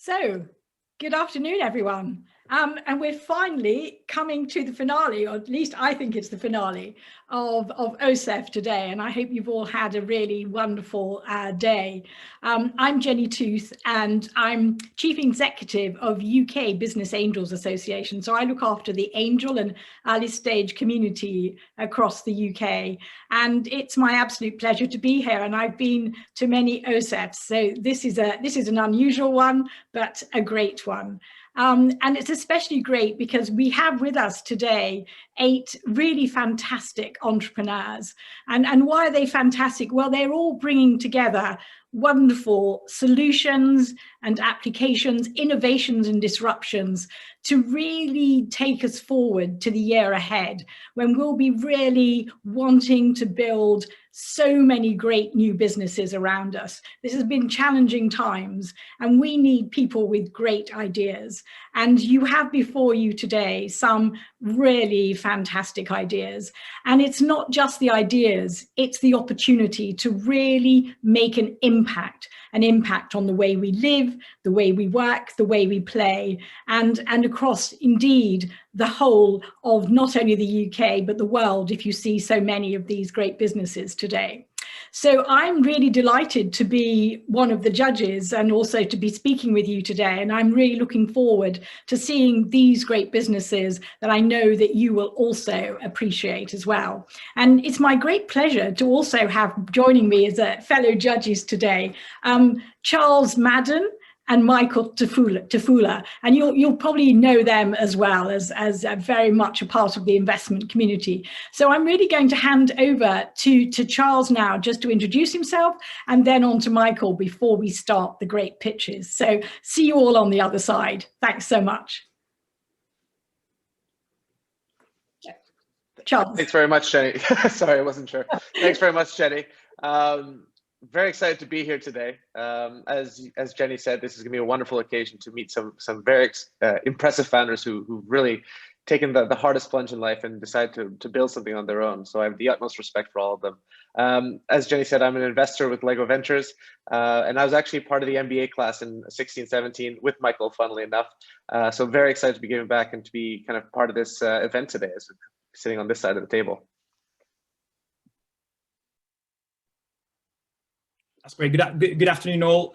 So, good afternoon, everyone. And we're finally coming to the finale, or at least I think it's the finale of OSEF today. And I hope you've all had a really wonderful day. I'm Jenny Tooth, and I'm Chief Executive of UK Business Angels Association. So I look after the angel and early stage community across the UK. And it's my absolute pleasure to be here. And I've been to many OSEFs. So this is an unusual one, but a great one. And it's especially great because we have with us today 8 really fantastic entrepreneurs. And why are they fantastic? Well, they're all bringing together wonderful solutions and applications, innovations and disruptions to really take us forward to the year ahead, when we'll be really wanting to build so many great new businesses around us. This has been challenging times, and we need people with great ideas. And you have before you today some really fantastic ideas. And it's not just the ideas, it's the opportunity to really make an impact on the way we live, the way we work, the way we play, and across indeed the whole of not only the UK, but the world, if you see so many of these great businesses today. So I'm really delighted to be one of the judges and also to be speaking with you today. And I'm really looking forward to seeing these great businesses that I know that you will also appreciate as well. And it's my great pleasure to also have joining me as a fellow judges today, Charles Madon and Michael Tefula, and you'll probably know them as well as very much a part of the investment community. So I'm really going to hand over to Charles now, just to introduce himself, and then on to Michael before we start the great pitches. So see you all on the other side. Thanks so much. Charles. Thanks very much, Jenny. Sorry, I wasn't sure. Thanks very much, Jenny. Very excited to be here today. As Jenny said, this is going to be a wonderful occasion to meet some very impressive founders who've really taken the hardest plunge in life and decided to build something on their own. So I have the utmost respect for all of them. As Jenny said, I'm an investor with Lego Ventures, and I was actually part of the MBA class in 16-17 with Michael, funnily enough. So very excited to be giving back and to be kind of part of this event today, as we're sitting on this side of the table. That's great. Good afternoon, all.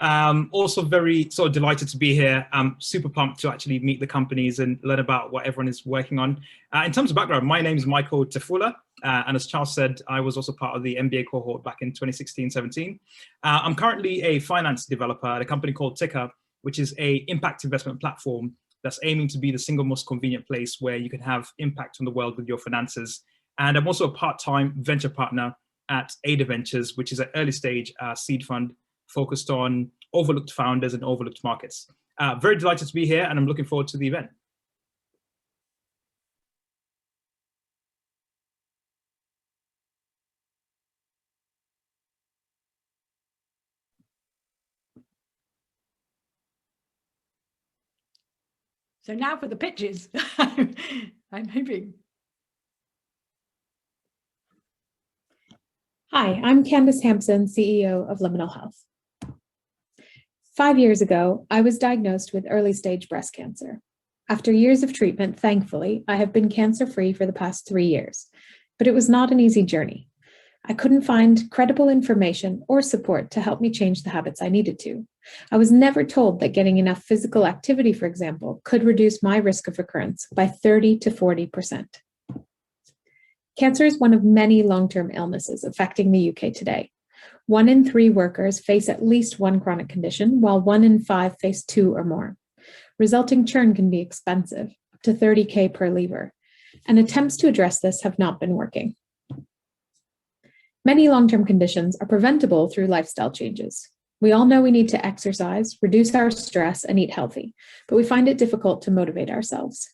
Also very delighted to be here. I'm super pumped to actually meet the companies and learn about what everyone is working on. In terms of background, my name is Michael Tefula, and as Charles said, I was also part of the MBA cohort back in 2016-17. I'm currently a finance developer at a company called Tickr, which is an impact investment platform that's aiming to be the single most convenient place where you can have impact on the world with your finances. And I'm also a part-time venture partner at Ada Ventures, which is an early stage seed fund focused on overlooked founders and overlooked markets. Very delighted to be here, and I'm looking forward to the event. So now for the pitches. I'm hoping. Hi, I'm Candace Hampson, CEO of Liminal Health. 5 years ago, I was diagnosed with early stage breast cancer. After years of treatment, thankfully, I have been cancer-free for the past 3 years, but it was not an easy journey. I couldn't find credible information or support to help me change the habits I needed to. I was never told that getting enough physical activity, for example, could reduce my risk of recurrence by 30 to 40%. Cancer is one of many long-term illnesses affecting the UK today. 1 in 3 workers face at least one chronic condition, while 1 in 5 face 2 or more. Resulting churn can be expensive, up to 30K per leaver, and attempts to address this have not been working. Many long-term conditions are preventable through lifestyle changes. We all know we need to exercise, reduce our stress, and eat healthy, but we find it difficult to motivate ourselves.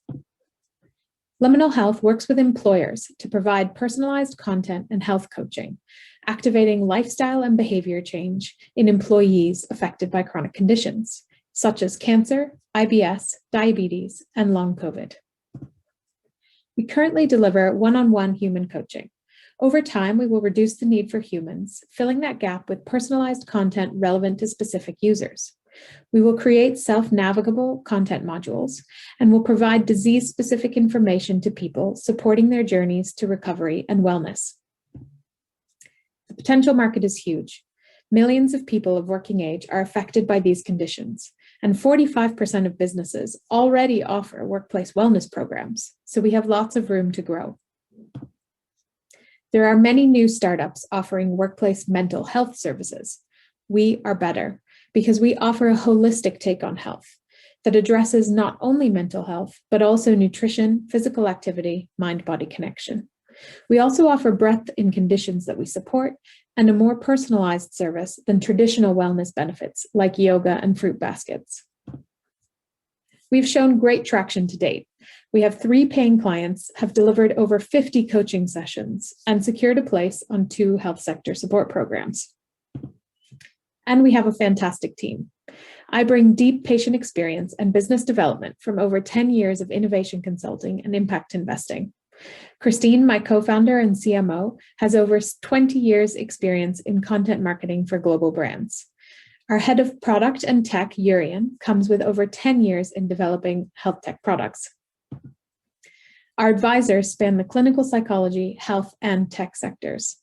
Liminal Health works with employers to provide personalized content and health coaching, activating lifestyle and behavior change in employees affected by chronic conditions, such as cancer, IBS, diabetes, and long COVID. We currently deliver one-on-one human coaching. Over time, we will reduce the need for humans, filling that gap with personalized content relevant to specific users. We will create self-navigable content modules and will provide disease-specific information to people supporting their journeys to recovery and wellness. The potential market is huge. Millions of people of working age are affected by these conditions, and 45% of businesses already offer workplace wellness programs, so we have lots of room to grow. There are many new startups offering workplace mental health services. We are better because we offer a holistic take on health that addresses not only mental health, but also nutrition, physical activity, mind-body connection. We also offer breadth in conditions that we support and a more personalized service than traditional wellness benefits like yoga and fruit baskets. We've shown great traction to date. We have 3 paying clients, have delivered over 50 coaching sessions, and secured a place on 2 health sector support programs. And we have a fantastic team. I bring deep patient experience and business development from over 10 years of innovation consulting and impact investing. Christine, my co-founder and CMO, has over 20 years experience in content marketing for global brands. Our head of product and tech, Urian, comes with over 10 years in developing health tech products. Our advisors span the clinical psychology, health, and tech sectors.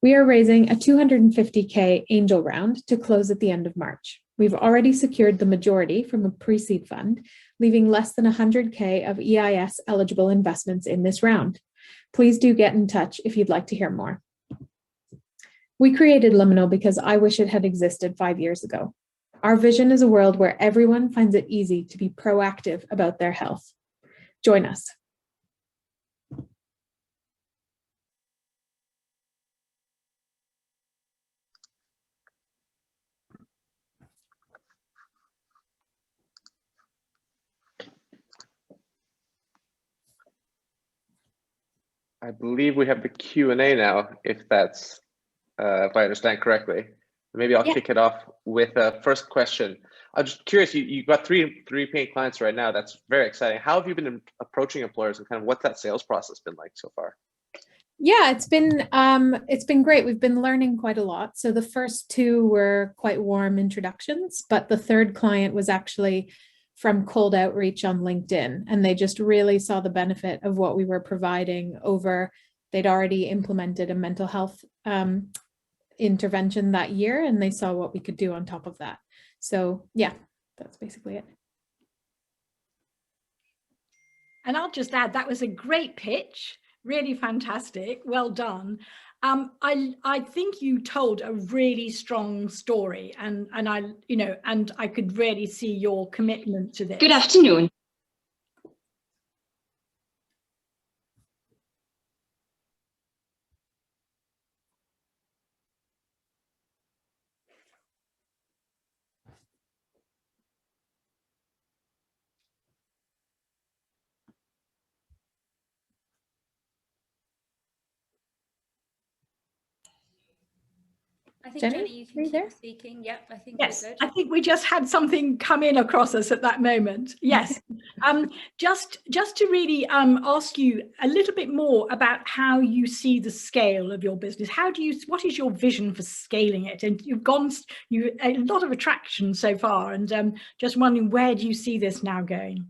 We are raising a 250K angel round to close at the end of March. We've already secured the majority from a pre-seed fund, leaving less than 100K of EIS eligible investments in this round. Please do get in touch if you'd like to hear more. We created Liminal because I wish it had existed 5 years ago. Our vision is a world where everyone finds it easy to be proactive about their health. Join us. I believe we have the Q&A now, if that's, if I understand correctly. Maybe I'll kick it off with a first question. I'm just curious, you got three paying clients right now. That's very exciting. How have you been approaching employers, and kind of what's that sales process been like so far? Yeah, it's been great. We've been learning quite a lot. So the first 2 were quite warm introductions, but the third client was actually from cold outreach on LinkedIn, and they just really saw the benefit of what we were providing over. They'd already implemented a mental health intervention that year, and they saw what we could do on top of that. So yeah, that's basically it. And I'll just add, that was a great pitch, really fantastic, well done. I think you told a really strong story, and I could really see your commitment to this. Good afternoon. I think Jenny, you can keep speaking. Yep, I think yes, we're good. I think we just had something come in across us at that moment. Yes, just to really ask you a little bit more about how you see the scale of your business. What is your vision for scaling it? And you've a lot of attraction so far, and just wondering, where do you see this now going?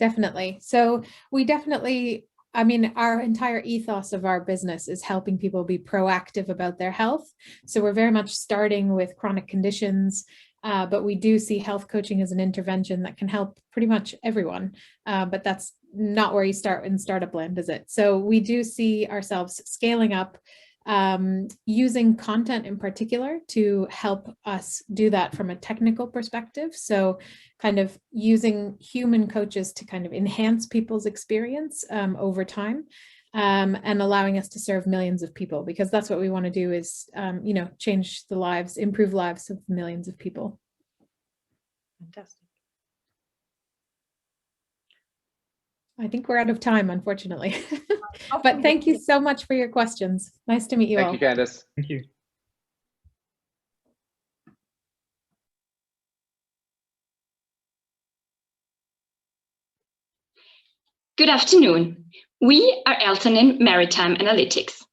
Definitely. So we definitely, I mean, our entire ethos of our business is helping people be proactive about their health. So we're very much starting with chronic conditions, but we do see health coaching as an intervention that can help pretty much everyone. But that's not where you start in startup land, is it? So we do see ourselves scaling up, using content in particular to help us do that from a technical perspective. So kind of using human coaches to kind of enhance people's experience over time, and allowing us to serve millions of people, because that's what we want to do is, change the lives, improve lives of millions of people. Fantastic. I think we're out of time, unfortunately. But thank you so much for your questions. Nice to meet you all. Thank you, Candice. Thank you. Good afternoon. We are Eltanin Maritime Analytics.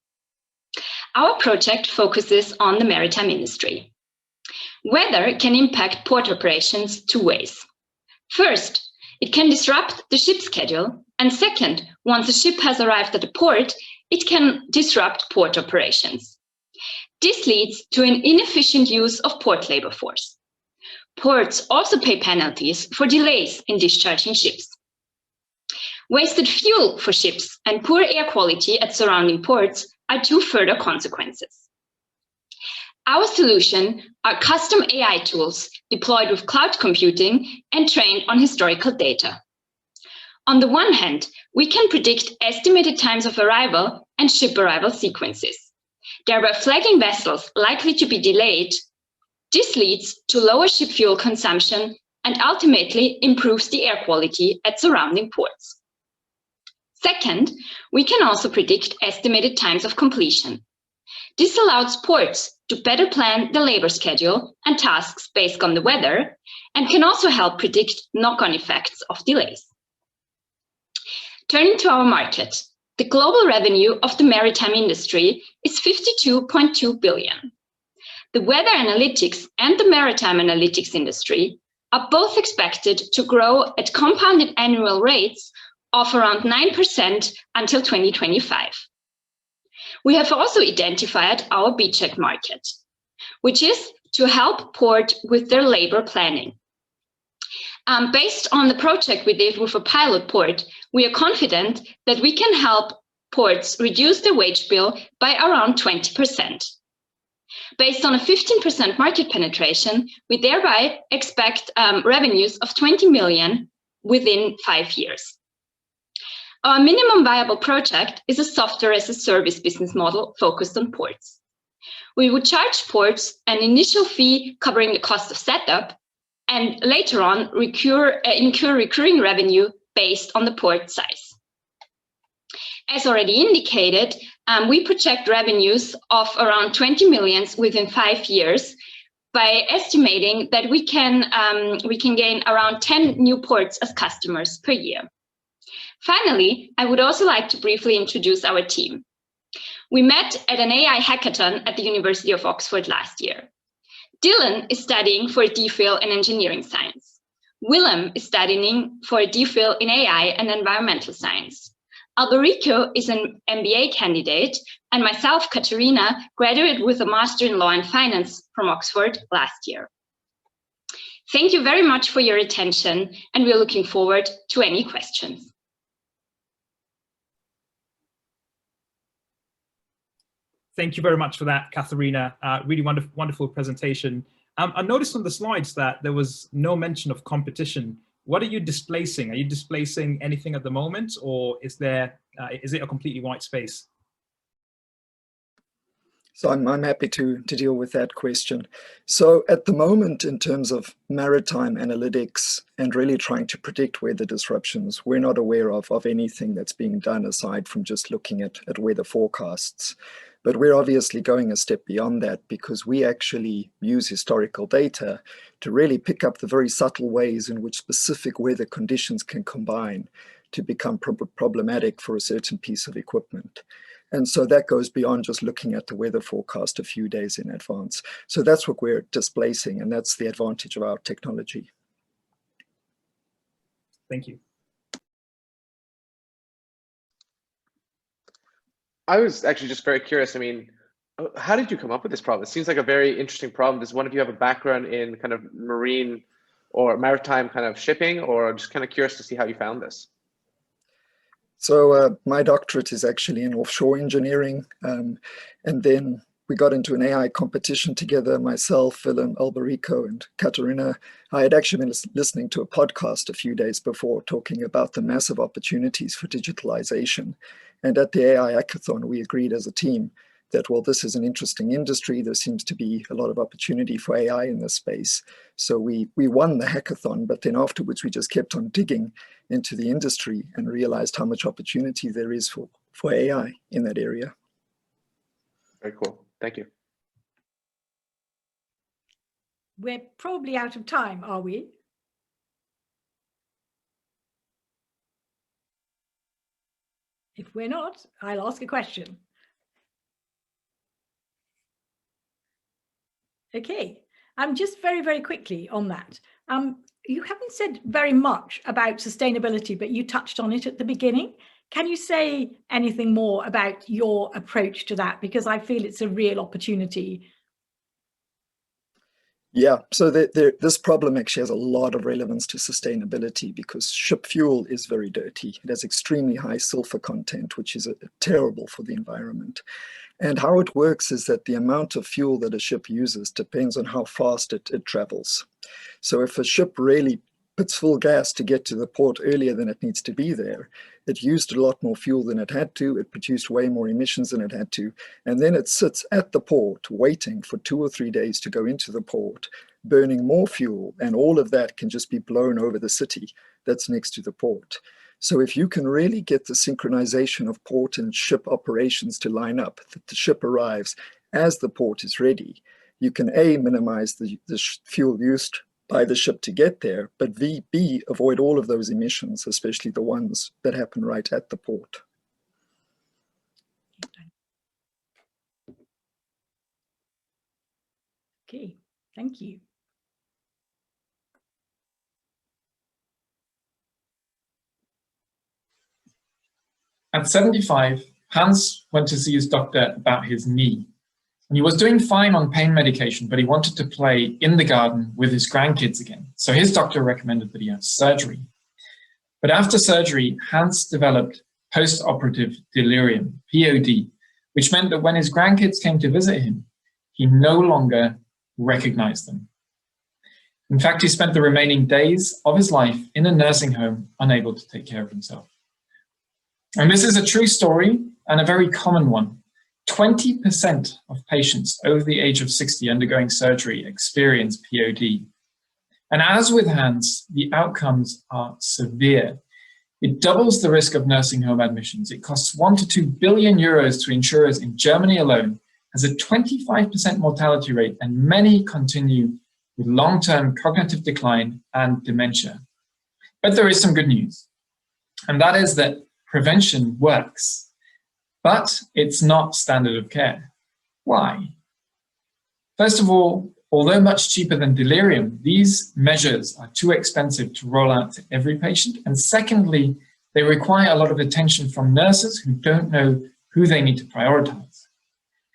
Our project focuses on the maritime industry. Weather can impact port operations two ways. First, it can disrupt the ship schedule, and second, once a ship has arrived at the port, it can disrupt port operations. This leads to an inefficient use of port labor force. Ports also pay penalties for delays in discharging ships. Wasted fuel for ships and poor air quality at surrounding ports are two further consequences. Our solution are custom AI tools deployed with cloud computing and trained on historical data. On the one hand, we can predict estimated times of arrival and ship arrival sequences, thereby flagging vessels likely to be delayed. This leads to lower ship fuel consumption and ultimately improves the air quality at surrounding ports. Second, we can also predict estimated times of completion. This allows ports to better plan the labor schedule and tasks based on the weather, and can also help predict knock-on effects of delays. Turning to our market, the global revenue of the maritime industry is 52.2 billion. The weather analytics and the maritime analytics industry are both expected to grow at compounded annual rates of around 9% until 2025. We have also identified our beachhead market, which is to help port with their labor planning. Based on the project we did with a pilot port, we are confident that we can help ports reduce their wage bill by around 20%. Based on a 15% market penetration, we thereby expect revenues of 20 million within 5 years. Our minimum viable project is a software as a service business model focused on ports. We would charge ports an initial fee covering the cost of setup, and later on incur recurring revenue based on the port size. As already indicated, we project revenues of around 20 million within 5 years by estimating that we can gain around 10 new ports as customers per year. Finally, I would also like to briefly introduce our team. We met at an AI hackathon at the University of Oxford last year. Dylan is studying for a DPhil in engineering science. Willem is studying for a DPhil in AI and environmental science. Alberico is an MBA candidate, and myself, Katerina, graduated with a Master in Law and Finance from Oxford last year. Thank you very much for your attention, and we're looking forward to any questions. Thank you very much for that, Katharina. Really wonderful presentation. I noticed on the slides that there was no mention of competition. What are you displacing? Are you displacing anything at the moment, or is it a completely white space? So I'm happy to deal with that question. So at the moment, in terms of maritime analytics and really trying to predict weather disruptions, we're not aware of anything that's being done aside from just looking at weather forecasts. But we're obviously going a step beyond that, because we actually use historical data to really pick up the very subtle ways in which specific weather conditions can combine to become problematic for a certain piece of equipment. And so that goes beyond just looking at the weather forecast a few days in advance. So that's what we're displacing, and that's the advantage of our technology. Thank you. I was actually just very curious. I mean, how did you come up with this problem? It seems like a very interesting problem. Does one of you have a background in kind of marine or maritime kind of shipping, or just kind of curious to see how you found this? So my doctorate is actually in offshore engineering. And then we got into an AI competition together, myself, Willem, Alberico, and Katerina. I had actually been listening to a podcast a few days before talking about the massive opportunities for digitalization. And at the AI hackathon, we agreed as a team that, well, this is an interesting industry. There seems to be a lot of opportunity for AI in this space. So we won the hackathon, but then afterwards we just kept on digging into the industry and realized how much opportunity there is for AI in that area. Very cool. Thank you. We're probably out of time, are we? If we're not, I'll ask a question. Okay. Just very, very quickly on that. You haven't said very much about sustainability, but you touched on it at the beginning. Can you say anything more about your approach to that? Because I feel it's a real opportunity. Yeah, so this problem actually has a lot of relevance to sustainability because ship fuel is very dirty. It has extremely high sulfur content, which is terrible for the environment. And how it works is that the amount of fuel that a ship uses depends on how fast it travels. So if a ship really puts full gas to get to the port earlier than it needs to be there, it used a lot more fuel than it had to, it produced way more emissions than it had to, and then it sits at the port waiting for 2 or 3 days to go into the port, burning more fuel, and all of that can just be blown over the city that's next to the port. So if you can really get the synchronization of port and ship operations to line up, that the ship arrives as the port is ready, you can A, minimize the fuel used by the ship to get there, but B, avoid all of those emissions, especially the ones that happen right at the port. Okay, thank you. At 75, Hans went to see his doctor about his knee. And he was doing fine on pain medication, but he wanted to play in the garden with his grandkids again. So his doctor recommended that he have surgery. But after surgery, Hans developed post-operative delirium, POD, which meant that when his grandkids came to visit him, he no longer recognized them. In fact, he spent the remaining days of his life in a nursing home, unable to take care of himself. And this is a true story and a very common one. 20% of patients over the age of 60 undergoing surgery experience POD. And as with Hans, the outcomes are severe. It doubles the risk of nursing home admissions. It costs 1 to 2 billion euros to insurers in Germany alone, has a 25% mortality rate, and many continue with long-term cognitive decline and dementia. But there is some good news, and that is that prevention works. But it's not standard of care. Why? First of all, although much cheaper than delirium, these measures are too expensive to roll out to every patient. And secondly, they require a lot of attention from nurses who don't know who they need to prioritize.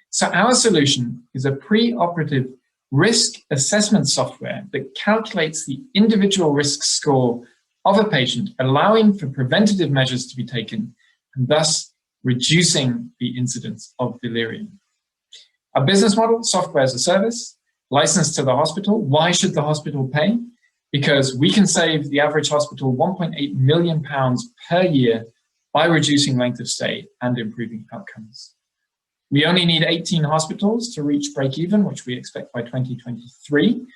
So our solution is a pre-operative risk assessment software that calculates the individual risk score of a patient, allowing for preventative measures to be taken, and thus reducing the incidence of delirium. Our business model, software as a service, licensed to the hospital. Why should the hospital pay? Because we can save the average hospital £1.8 million per year by reducing length of stay and improving outcomes. We only need 18 hospitals to reach break-even, which we expect by 2023.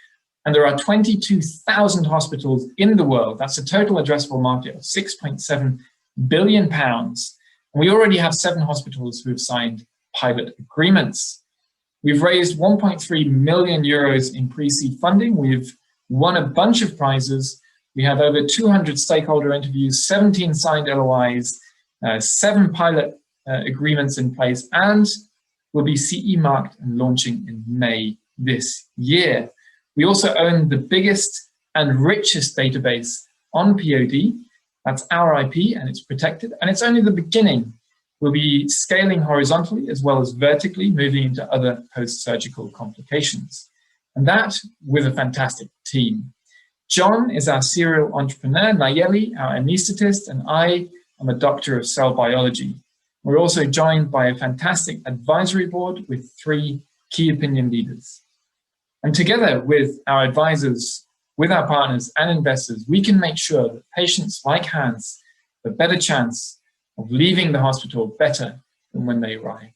And there are 22,000 hospitals in the world. That's a total addressable market of £6.7 billion. We already have 7 hospitals who have signed pilot agreements. We've raised 1.3 million euros in pre-seed funding. We've won a bunch of prizes. We have over 200 stakeholder interviews, 17 signed LOIs, 7 pilot agreements in place, and will be CE marked and launching in May this year. We also own the biggest and richest database on POD. That's our IP, and it's protected, and it's only the beginning. We'll be scaling horizontally as well as vertically, moving into other post-surgical complications. And that with a fantastic team. John is our serial entrepreneur, Nayeli, our anesthetist, and I am a doctor of cell biology. We're also joined by a fantastic advisory board with 3 key opinion leaders. And together with our advisors, with our partners and investors, we can make sure that patients like Hans have a better chance of leaving the hospital better than when they arrived.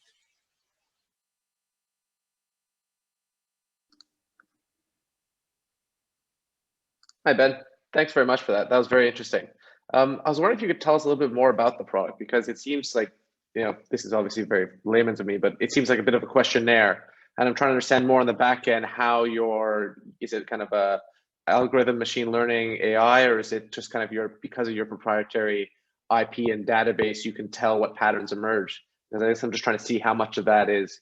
Hi, Ben. Thanks very much for that. That was very interesting. I was wondering if you could tell us a little bit more about the product, because it seems like, you know, this is obviously very layman to me, but it seems like a bit of a questionnaire. And I'm trying to understand more on the back end how is it kind of a algorithm, machine learning, AI, or is it just kind of because of your proprietary IP and database, you can tell what patterns emerge? Because I guess I'm just trying to see how much of that is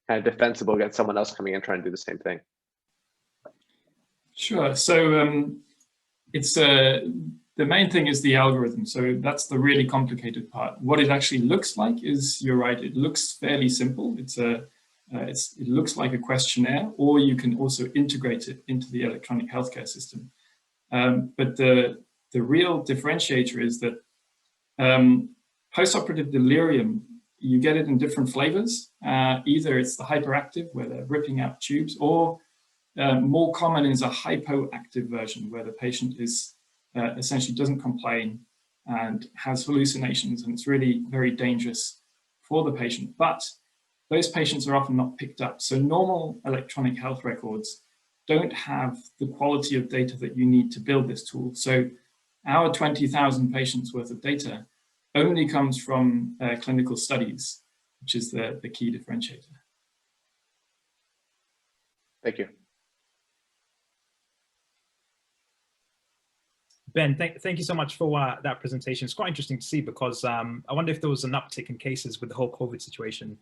kind of defensible against someone else coming in trying to do the same thing. Sure. So it's the main thing is the algorithm. So that's the really complicated part. What it actually looks like is, you're right, it looks fairly simple. It looks like a questionnaire, or you can also integrate it into the electronic healthcare system. But the real differentiator is that postoperative delirium, you get it in different flavors. Either it's the hyperactive, where they're ripping out tubes, or more common is a hypoactive version, where the patient is essentially doesn't complain and has hallucinations, and it's really very dangerous for the patient. But those patients are often not picked up. So normal electronic health records don't have the quality of data that you need to build this tool. So our 20,000 patients worth of data only comes from clinical studies, which is the key differentiator. Thank you. Ben, thank you so much for that presentation. It's quite interesting to see, because I wonder if there was an uptick in cases with the whole COVID situation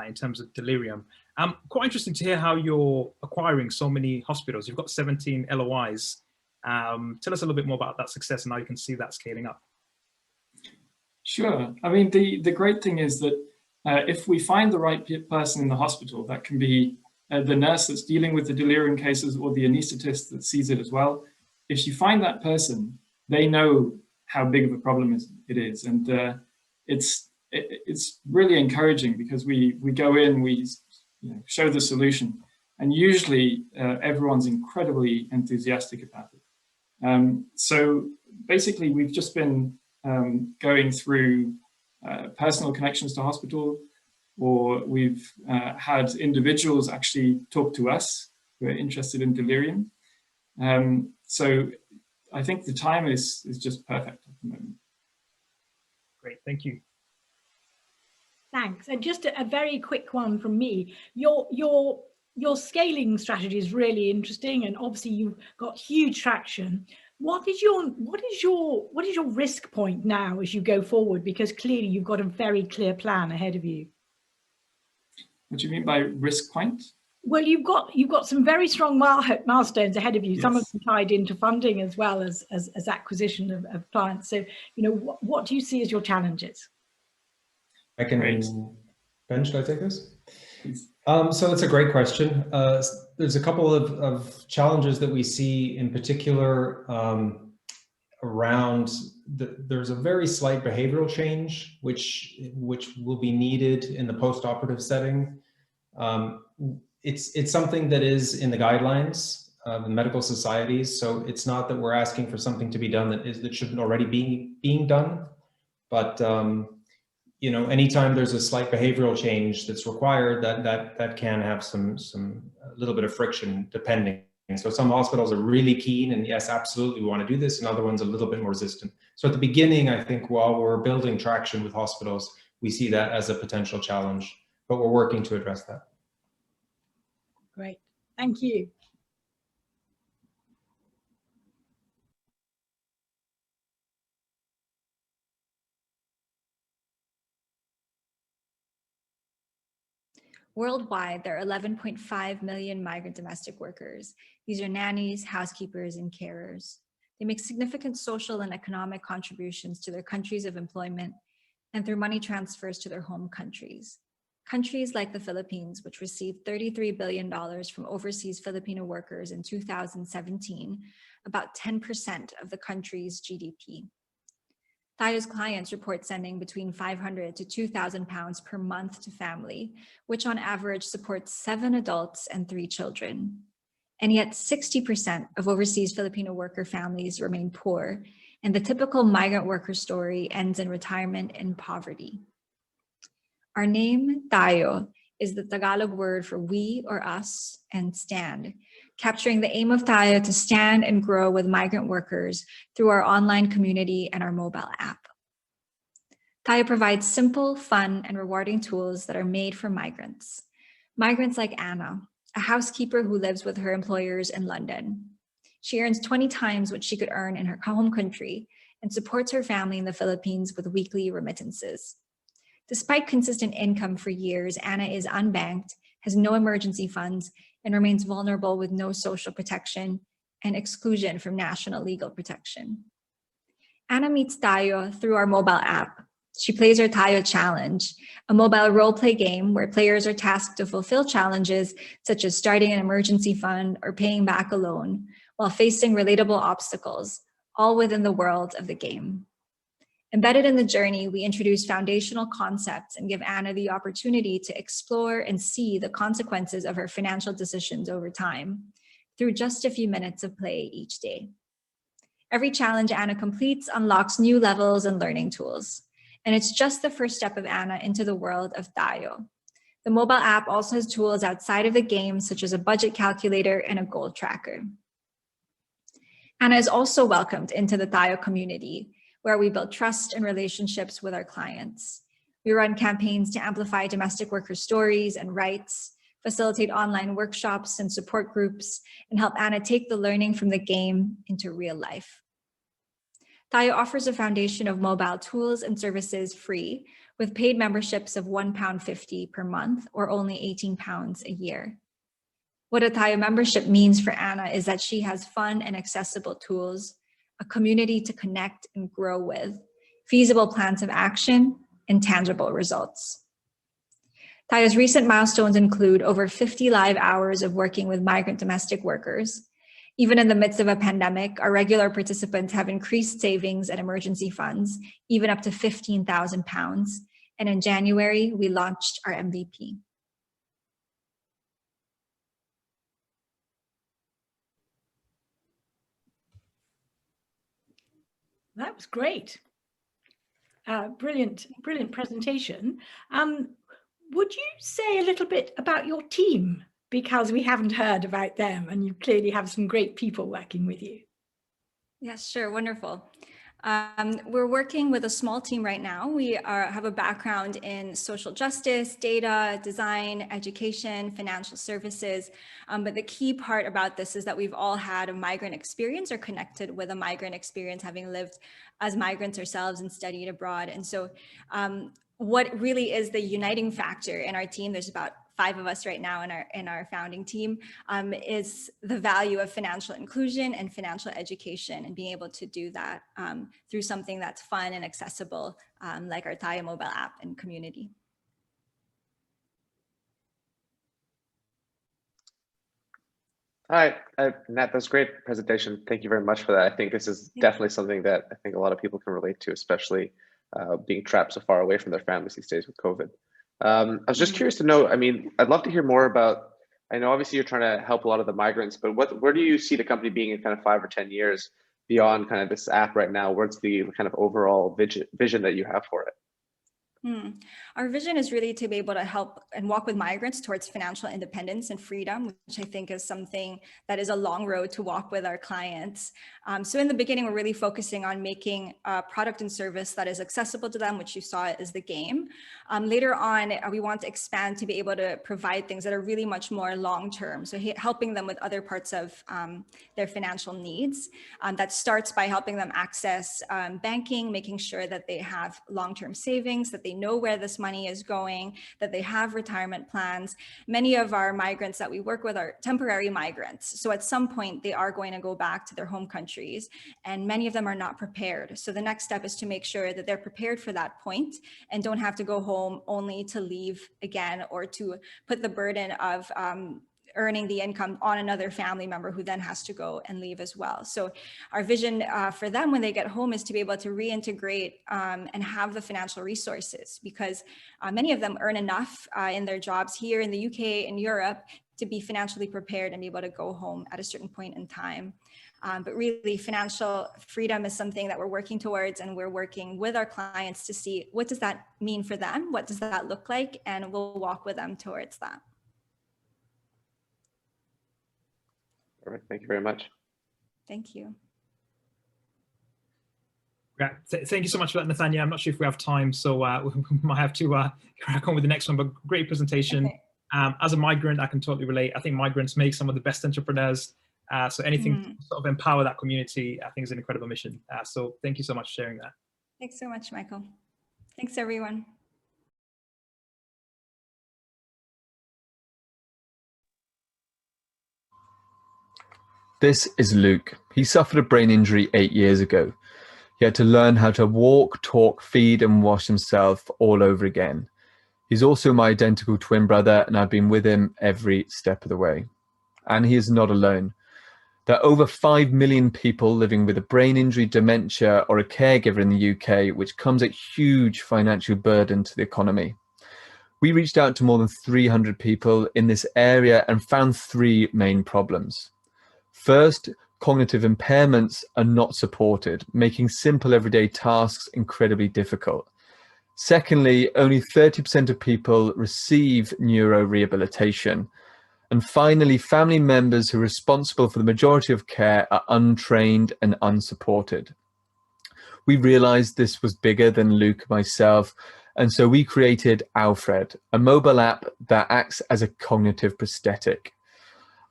in terms of delirium. Quite interesting to hear how you're acquiring so many hospitals. You've got 17 LOIs. Tell us a little bit more about that success and how you can see that scaling up. Sure. I mean, the great thing is that if we find the right person in the hospital, that can be the nurse that's dealing with the delirium cases, or the anesthetist that sees it as well. If you find that person, they know how big of a problem it is. And it's really encouraging, because we go in, we show the solution, and usually everyone's incredibly enthusiastic about it. So basically, we've just been going through personal connections to hospital, or we've had individuals actually talk to us who are interested in delirium. So I think the time is just perfect at the moment. Great, thank you. Thanks. And just a very quick one from me. Your scaling strategy is really interesting, and obviously you've got huge traction. What is your risk point now as you go forward? Because clearly you've got a very clear plan ahead of you. What do you mean by risk point? Well, you've got some very strong milestones ahead of you. Yes. Some of them tied into funding as well as acquisition of clients. So, what do you see as your challenges? I can. Ben, should I take this? So it's a great question. There's a couple of challenges that we see in particular around there's a very slight behavioral change which will be needed in the post-operative setting. It's something that is in the guidelines of the medical societies, so it's not that we're asking for something to be done that shouldn't already be being done, but anytime there's a slight behavioral change that's required, that can have a little bit of friction depending. So some hospitals are really keen and yes, absolutely, we want to do this, and other ones a little bit more resistant. So at the beginning, I think while we're building traction with hospitals, we see that as a potential challenge, but we're working to address that. Great, thank you. Worldwide, there are 11.5 million migrant domestic workers. These are nannies, housekeepers, and carers. They make significant social and economic contributions to their countries of employment and through money transfers to their home countries. Countries like the Philippines, which received $33 billion from overseas Filipino workers in 2017, about 10% of the country's GDP. Taiyo's clients report sending between 500 to 2,000 pounds per month to family, which on average supports 7 adults and 3 children. And yet 60% of overseas Filipino worker families remain poor, and the typical migrant worker story ends in retirement and poverty. Our name, Taiyo, is the Tagalog word for we or us and stand, capturing the aim of Taiyo to stand and grow with migrant workers through our online community and our mobile app. Taiyo provides simple, fun, and rewarding tools that are made for migrants. Migrants like Anna, a housekeeper who lives with her employers in London. She earns 20 times what she could earn in her home country and supports her family in the Philippines with weekly remittances. Despite consistent income for years, Anna is unbanked, has no emergency funds, and remains vulnerable with no social protection, and exclusion from national legal protection. Anna meets Taiyo through our mobile app. She plays her Taiyo Challenge, a mobile role-play game where players are tasked to fulfill challenges such as starting an emergency fund or paying back a loan while facing relatable obstacles, all within the world of the game. Embedded in the journey, we introduce foundational concepts and give Anna the opportunity to explore and see the consequences of her financial decisions over time through just a few minutes of play each day. Every challenge Anna completes unlocks new levels and learning tools. And it's just the first step of Anna into the world of Taiyo. The mobile app also has tools outside of the game, such as a budget calculator and a goal tracker. Anna is also welcomed into the Taiyo community, where we build trust and relationships with our clients. We run campaigns to amplify domestic worker stories and rights, facilitate online workshops and support groups, and help Anna take the learning from the game into real life. Taiyo offers a foundation of mobile tools and services free, with paid memberships of £1.50 per month or only £18 a year. What a Taiyo membership means for Anna is that she has fun and accessible tools, a community to connect and grow with, feasible plans of action, and tangible results. Taiyo's recent milestones include over 50 live hours of working with migrant domestic workers. Even in the midst of a pandemic, our regular participants have increased savings and emergency funds, even up to £15,000. And in January, we launched our MVP. That was great. Brilliant presentation. Would you say a little bit about your team? Because we haven't heard about them, and you clearly have some great people working with you. Yes, sure, wonderful. We're working with a small team right now. We have a background in social justice, data, design, education, financial services. But the key part about this is that we've all had a migrant experience or connected with a migrant experience, having lived as migrants ourselves and studied abroad. And so what really is the uniting factor in our team, there's about 5 of us right now in our founding team, is the value of financial inclusion and financial education, and being able to do that through something that's fun and accessible, like our Taiyo mobile app and community. All right, Nat, that's a great presentation. Thank you very much for that. I think this is definitely something that I think a lot of people can relate to, especially being trapped so far away from their families these days with COVID. I was just curious to know, I mean, I'd love to hear more about, I know obviously you're trying to help a lot of the migrants, but where do you see the company being in kind of 5 or 10 years beyond kind of this app right now? What's the kind of overall vision that you have for it? Our vision is really to be able to help and walk with migrants towards financial independence and freedom, which I think is something that is a long road to walk with our clients. So in the beginning, we're really focusing on making a product and service that is accessible to them, which you saw is the game. Later on, we want to expand to be able to provide things that are really much more long-term. So helping them with other parts of their financial needs. That starts by helping them access banking, making sure that they have long-term savings, that they know where this money is going, that they have retirement plans. Many of our migrants that we work with are temporary migrants. So at some point they are going to go back to their home countries, and many of them are not prepared. So the next step is to make sure that they're prepared for that point and don't have to go home only to leave again, or to put the burden of earning the income on another family member who then has to go and leave as well. So our vision for them when they get home is to be able to reintegrate and have the financial resources, because many of them earn enough in their jobs here in the UK and Europe to be financially prepared and be able to go home at a certain point in time. But really, financial freedom is something that we're working towards, and we're working with our clients to see what does that mean for them, what does that look like, and we'll walk with them towards that. All right, thank you very much. Thank you. Great. Thank you so much for that, Nathania. I'm not sure if we have time, so we might have to crack on with the next one, but great presentation. Okay. As a migrant, I can totally relate. I think migrants make some of the best entrepreneurs. So anything to sort of empower that community, I think is an incredible mission. So thank you so much for sharing that. Thanks so much, Michael. Thanks, everyone. This is Luke. He suffered a brain injury 8 years ago. He had to learn how to walk, talk, feed and wash himself all over again. He's also my identical twin brother, and I've been with him every step of the way. And he is not alone. There are over 5 million people living with a brain injury, dementia or a caregiver in the UK, which comes at huge financial burden to the economy. We reached out to more than 300 people in this area and found 3 main problems. First, cognitive impairments are not supported, making simple everyday tasks incredibly difficult. Secondly, only 30% of people receive neurorehabilitation. And finally, family members who are responsible for the majority of care are untrained and unsupported. We realized this was bigger than Luke and myself, and so we created Alfred, a mobile app that acts as a cognitive prosthetic.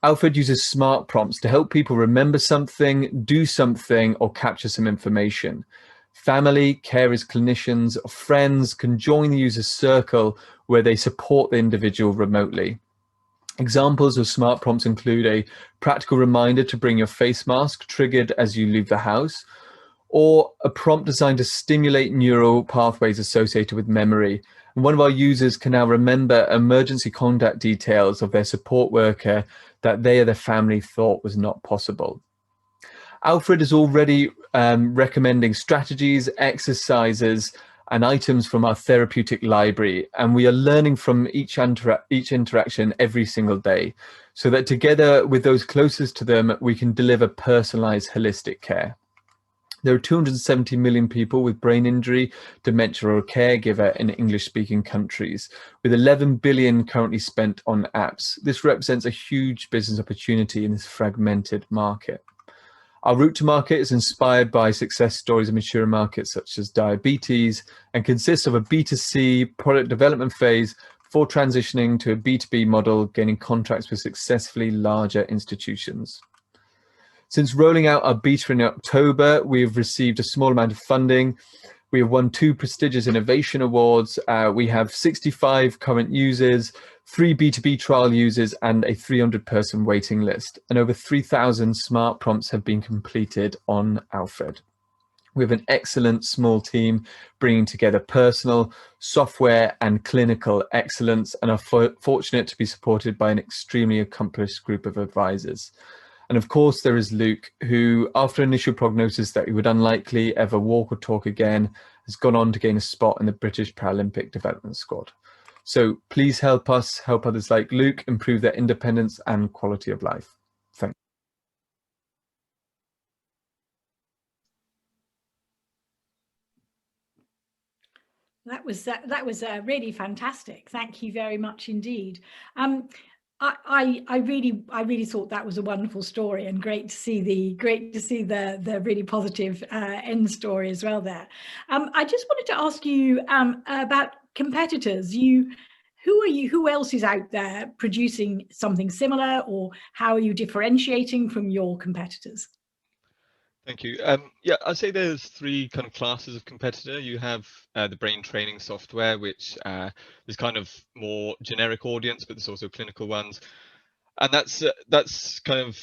Alfred uses smart prompts to help people remember something, do something, or capture some information. Family, carers, clinicians, or friends can join the user's circle where they support the individual remotely. Examples of smart prompts include a practical reminder to bring your face mask triggered as you leave the house, or a prompt designed to stimulate neural pathways associated with memory. And one of our users can now remember emergency contact details of their support worker that they or their family thought was not possible. Alfred is already recommending strategies, exercises, and items from our therapeutic library, and we are learning from each interaction every single day, so that together with those closest to them, we can deliver personalized, holistic care. There are 270 million people with brain injury, dementia, or a caregiver in English-speaking countries, with 11 billion currently spent on apps. This represents a huge business opportunity in this fragmented market. Our route to market is inspired by success stories in mature markets such as diabetes and consists of a B2C product development phase before transitioning to a B2B model, gaining contracts with successfully larger institutions. Since rolling out our beta in October, we have received a small amount of funding. We have won 2 prestigious innovation awards. We have 65 current users, 3 B2B trial users, and a 300-person waiting list. And over 3,000 smart prompts have been completed on Alfred. We have an excellent small team bringing together personal, software, and clinical excellence, and are fortunate to be supported by an extremely accomplished group of advisors. And of course, there is Luke, who, after initial prognosis that he would unlikely ever walk or talk again, has gone on to gain a spot in the British Paralympic Development Squad. So please help us help others like Luke improve their independence and quality of life. Thank you. That was really fantastic. Thank you very much indeed. I really thought that was a wonderful story, and great to see the really positive end story as well there. I just wanted to ask you about competitors. Who else is out there producing something similar, or how are you differentiating from your competitors? Thank you. Yeah, I'd say there's 3 kind of classes of competitor. You have the brain training software, which is kind of more generic audience, but there's also clinical ones. And that's kind of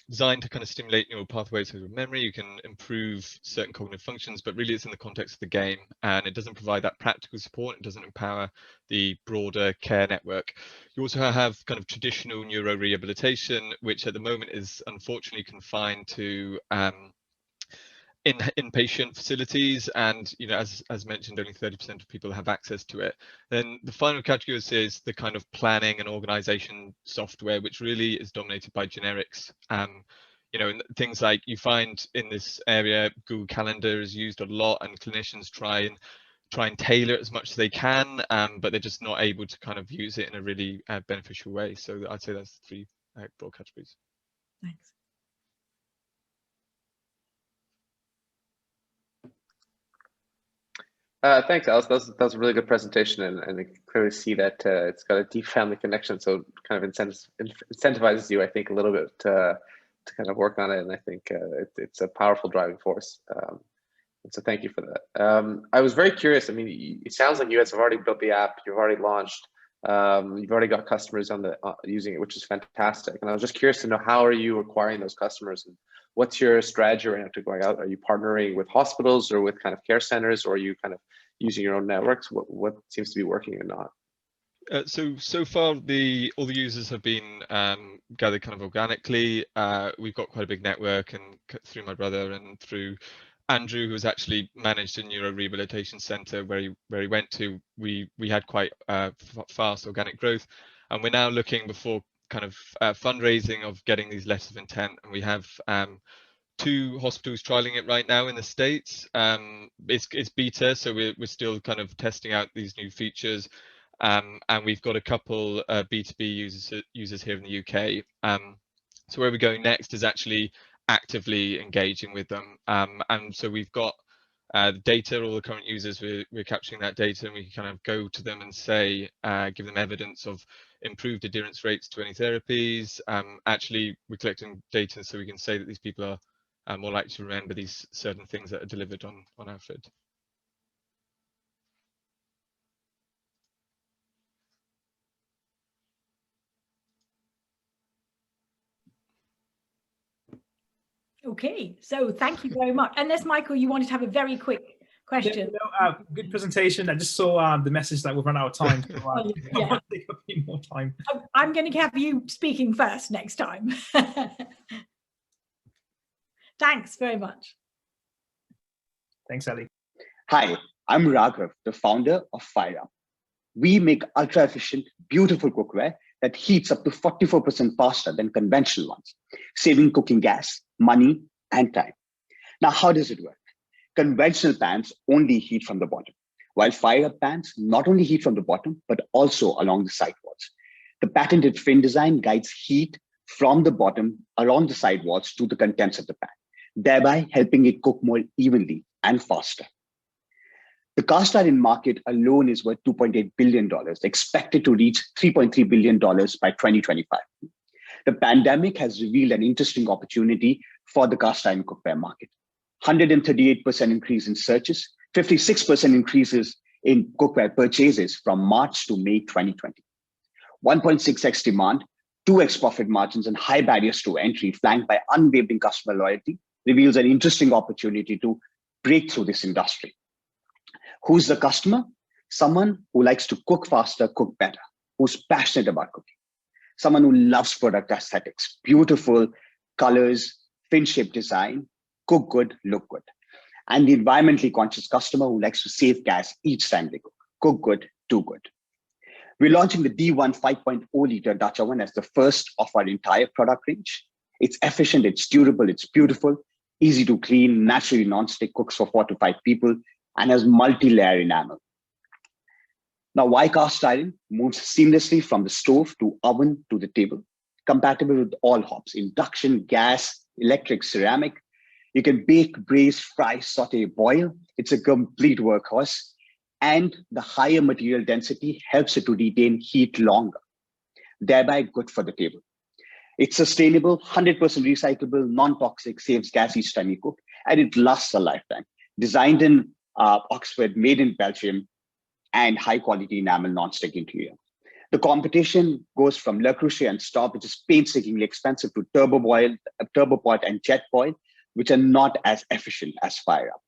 designed to kind of stimulate neural pathways through memory. You can improve certain cognitive functions, but really it's in the context of the game, and it doesn't provide that practical support. It doesn't empower the broader care network. You also have kind of traditional neurorehabilitation, which at the moment is unfortunately confined to inpatient facilities, and as mentioned, only 30% of people have access to it. Then the final category is the kind of planning and organization software, which really is dominated by generics. And things like you find in this area, Google Calendar is used a lot, and clinicians try and tailor it as much as they can, but they're just not able to kind of use it in a really beneficial way. So I'd say that's 3 broad categories. Thanks. Thanks, Alice. That was a really good presentation, and I clearly see that it's got a deep family connection, so it kind of incentivizes you, I think, a little bit to kind of work on it, and I think it's a powerful driving force. And so thank you for that. I was very curious. I mean, it sounds like you guys have already built the app, you've already launched. You've already got customers on the using it, which is fantastic. And I was just curious to know, how are you acquiring those customers, and what's your strategy right now to going out? Are you partnering with hospitals or with kind of care centers, or are you kind of using your own networks? What seems to be working and not? So far, all the users have been gathered kind of organically. We've got quite a big network, and through my brother and through Andrew, who's actually managed a neuro rehabilitation centre where he went to, we had quite fast organic growth, and we're now looking before kind of fundraising of getting these letters of intent, and we have 2 hospitals trialing it right now in the States. It's beta, so we're still kind of testing out these new features. And we've got a couple B2B users here in the UK. So where we're going next is actually actively engaging with them. And so we've got the data, all the current users, we're capturing that data, and we can kind of go to them and say, give them evidence of improved adherence rates to any therapies. Actually, we're collecting data so we can say that these people are more likely to remember these certain things that are delivered on Alfred. Okay, so thank you very much. Unless, Michael, you wanted to have a very quick question. Yeah, good presentation. I just saw the message that we've run out of time. So, yeah. I want to take a few more time. I'm going to have you speaking first next time. Thanks very much. Thanks, Ali. Hi, I'm Raghav, the founder of Fireup. We make ultra-efficient, beautiful cookware that heats up to 44% faster than conventional ones, saving cooking gas, money, and time. Now, how does it work? Conventional pans only heat from the bottom, while Fireup pans not only heat from the bottom, but also along the side walls. The patented fin design guides heat from the bottom along the side walls to the contents of the pan, thereby helping it cook more evenly and faster. The cast iron market alone is worth $2.8 billion, expected to reach $3.3 billion by 2025. The pandemic has revealed an interesting opportunity for the cast iron cookware market. 138% increase in searches, 56% increases in cookware purchases from March to May 2020. 1.6x demand, 2x profit margins, and high barriers to entry flanked by unwavering customer loyalty reveals an interesting opportunity to break through this industry. Who's the customer? Someone who likes to cook faster, cook better, who's passionate about cooking. Someone who loves product aesthetics, beautiful colors, fin-shaped design, cook good, look good. And the environmentally conscious customer who likes to save gas each time they cook. Cook good, do good. We're launching the D1 5.0 liter Dutch oven as the first of our entire product range. It's efficient, it's durable, it's beautiful, easy to clean, naturally non-stick, cooks for 4 to 5 people, and has multi-layer enamel. Now, why cast iron? Moves seamlessly from the stove to oven to the table, compatible with all hobs, induction, gas, electric, ceramic. You can bake, braise, fry, saute, boil. It's a complete workhorse. And the higher material density helps it to retain heat longer, thereby good for the table. It's sustainable, 100% recyclable, non-toxic, saves gas each time you cook, and it lasts a lifetime. Designed in Oxford, made in Belgium, and high quality enamel non-stick interior. The competition goes from Le Creuset and Stop, which is painstakingly expensive, to Turbopot and Jet Boil, which are not as efficient as Fireup.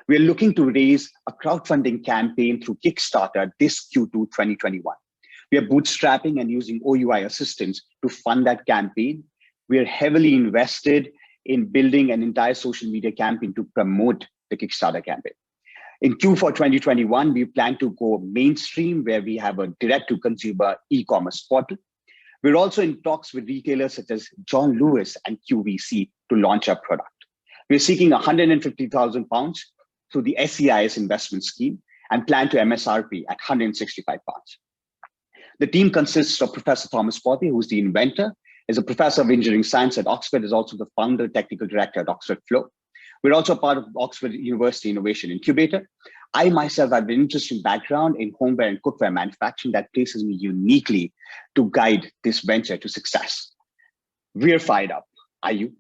We're looking to raise a crowdfunding campaign through Kickstarter this Q2 2021. We are bootstrapping and using OUI assistance to fund that campaign. We are heavily invested in building an entire social media campaign to promote the Kickstarter campaign. In Q4 2021, we plan to go mainstream, where we have a direct-to-consumer e-commerce portal. We're also in talks with retailers such as John Lewis and QVC to launch our product. We're seeking £150,000 through the SEIS investment scheme and plan to MSRP at £165. The team consists of Professor Thomas Potty, who's the inventor, is a professor of engineering science at Oxford, is also the founder, technical director at Oxford Flow. We're also part of Oxford University Innovation Incubator. I myself have an interesting background in homeware and cookware manufacturing that places me uniquely to guide this venture to success. We're fired up. Are you?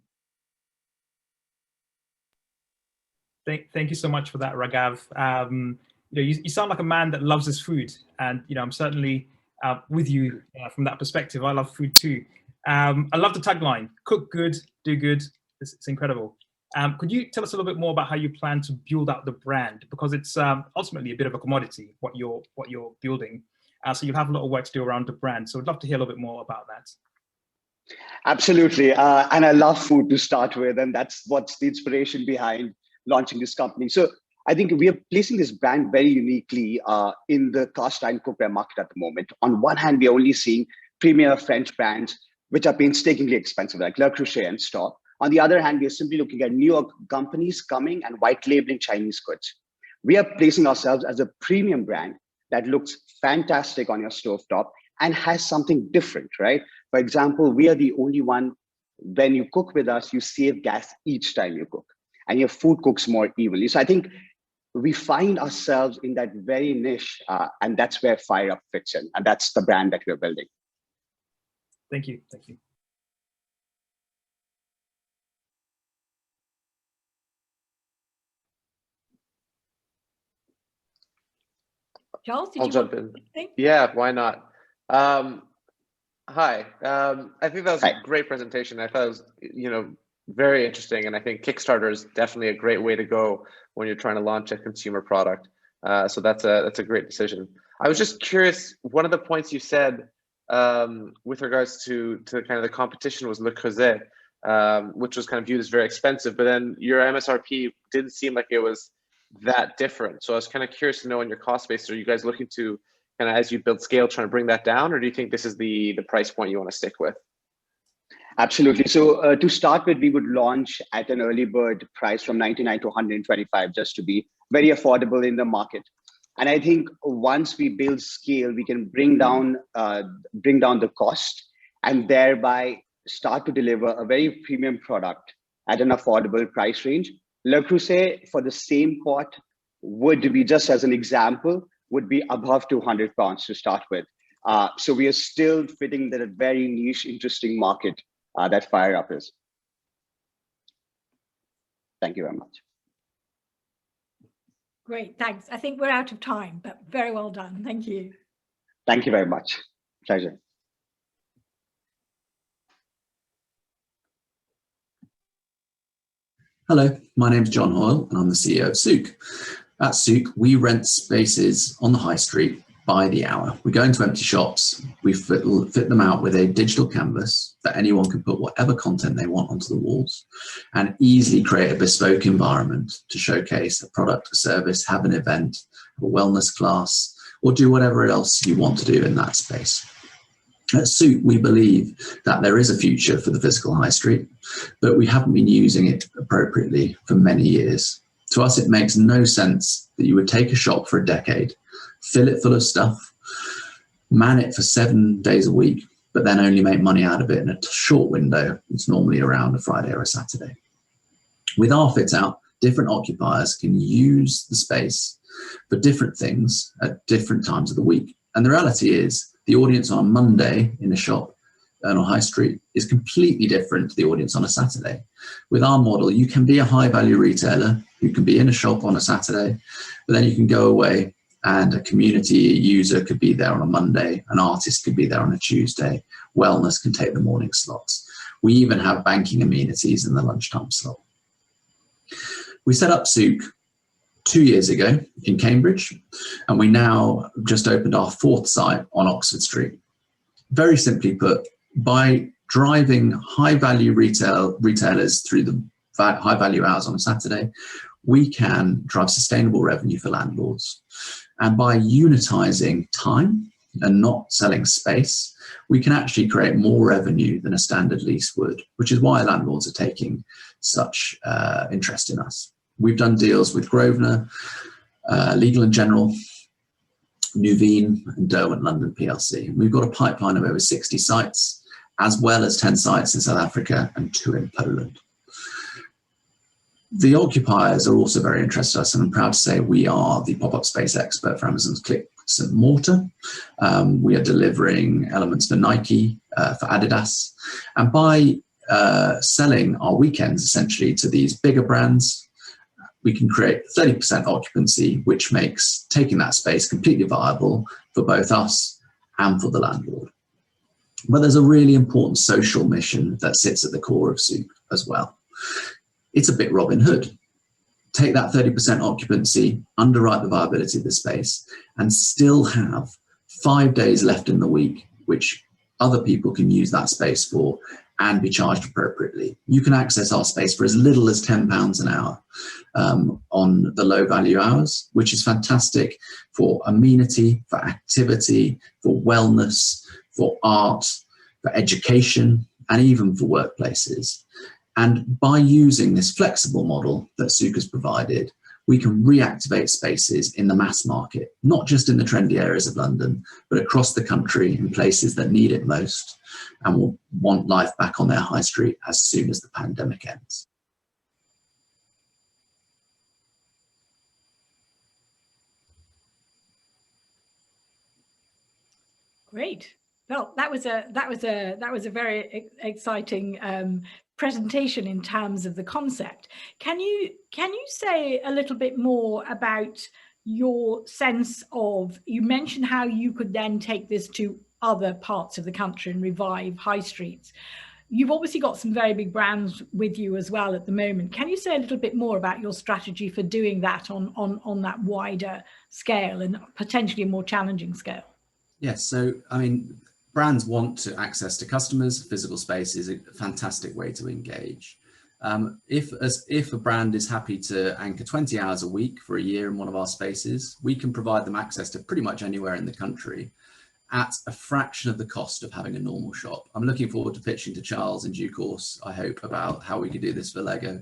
Thank you so much for that, Raghav. you sound like a man that loves his food, and I'm certainly with you from that perspective. I love food too. I love the tagline: "Cook good, do good." It's incredible. Could you tell us a little bit more about how you plan to build out the brand, because it's ultimately a bit of a commodity what you're building. So you have a lot of work to do around the brand. So I'd love to hear a little bit more about that. Absolutely. And I love food to start with, and that's what's the inspiration behind launching this company. So I think we are placing this brand very uniquely in the cast iron cookware market at the moment. On one hand, we are only seeing premier French brands, which are painstakingly expensive, like Le Creuset and Stock. On the other hand, we are simply looking at newer companies coming and white labeling Chinese goods. We are placing ourselves as a premium brand that looks fantastic on your stovetop and has something different, right? For example, we are the only one, when you cook with us, you save gas each time you cook, and your food cooks more evenly. So I think we find ourselves in that very niche, and that's where Fireup fits in, and that's the brand that we're building. Thank you. Thank you. Charles, I'll jump in. Yeah, why not? Hi. I think that was a great presentation. I thought it was, very interesting, and I think Kickstarter is definitely a great way to go when you're trying to launch a consumer product. So that's a great decision. I was just curious. One of the points you said with regards to kind of the competition was Le Creuset, which was kind of viewed as very expensive, but then your MSRP didn't seem like it was that different. So I was kind of curious to know, in your cost base, are you guys looking to kind of, as you build scale, trying to bring that down, or do you think this is the price point you want to stick with? Absolutely. So to start with, we would launch at an early bird price from 99 to 125, just to be very affordable in the market. And I think once we build scale, we can bring down the cost, and thereby start to deliver a very premium product at an affordable price range. Le Creuset, for the same pot, would be, just as an example, would be above 200 pounds to start with. So we are still fitting that very niche, interesting market that Fireup is. Thank you very much. Great, thanks. I think we're out of time, but very well done. Thank you. Thank you very much. Pleasure. Hello, my name is John Hoyle and I'm the CEO of Sook. At Sook, we rent spaces on the high street by the hour. We go into empty shops, we fit them out with a digital canvas that anyone can put whatever content they want onto the walls, and easily create a bespoke environment to showcase a product, a service, have an event, have a wellness class, or do whatever else you want to do in that space. At Sook, we believe that there is a future for the physical high street, but we haven't been using it appropriately for many years. To us, it makes no sense that you would take a shop for a decade, fill it full of stuff, man it for 7 days a week, but then only make money out of it in a short window. It's normally around a Friday or a Saturday. With our fit out, different occupiers can use the space for different things at different times of the week. And the reality is, the audience on a Monday in a shop on a high street is completely different to the audience on a Saturday. With our model, you can be a high value retailer, you can be in a shop on a Saturday, but then you can go away and a community user could be there on a Monday, an artist could be there on a Tuesday, wellness can take the morning slots. We even have banking amenities in the lunchtime slot. We set up Sook 2 years ago in Cambridge, and we now just opened our 4th site on Oxford Street. Very simply put, by driving high-value retailers through the high-value hours on a Saturday, we can drive sustainable revenue for landlords. And by unitizing time and not selling space, we can actually create more revenue than a standard lease would, which is why landlords are taking such interest in us. We've done deals with Grosvenor, Legal & General, Nuveen, and Derwent London PLC. We've got a pipeline of over 60 sites, as well as 10 sites in South Africa and 2 in Poland. The occupiers are also very interested in us, and I'm proud to say we are the pop-up space expert for Amazon's Clicks and Mortar. We are delivering elements for Nike, for Adidas, and by selling our weekends essentially to these bigger brands, we can create 30% occupancy, which makes taking that space completely viable for both us and for the landlord. But there's a really important social mission that sits at the core of Sook as well. It's a bit Robin Hood. Take that 30% occupancy, underwrite the viability of the space, and still have 5 days left in the week, which other people can use that space for and be charged appropriately. You can access our space for as little as £10 an hour on the low value hours, which is fantastic for amenity, for activity, for wellness, for art, for education, and even for workplaces. And by using this flexible model that Sook has provided, we can reactivate spaces in the mass market, not just in the trendy areas of London, but across the country in places that need it most and will want life back on their high street as soon as the pandemic ends. Great. Well, that was a very exciting presentation in terms of the concept. Can you say a little bit more about your sense of, you mentioned how you could then take this to other parts of the country and revive high streets. You've obviously got some very big brands with you as well at the moment. Can you say a little bit more about your strategy for doing that on that wider scale and potentially a more challenging scale? Yes, so I mean, brands want to access to customers. Physical space is a fantastic way to engage. If a brand is happy to anchor 20 hours a week for a year in one of our spaces, we can provide them access to pretty much anywhere in the country at a fraction of the cost of having a normal shop. I'm looking forward to pitching to Charles in due course, I hope, about how we could do this for Lego.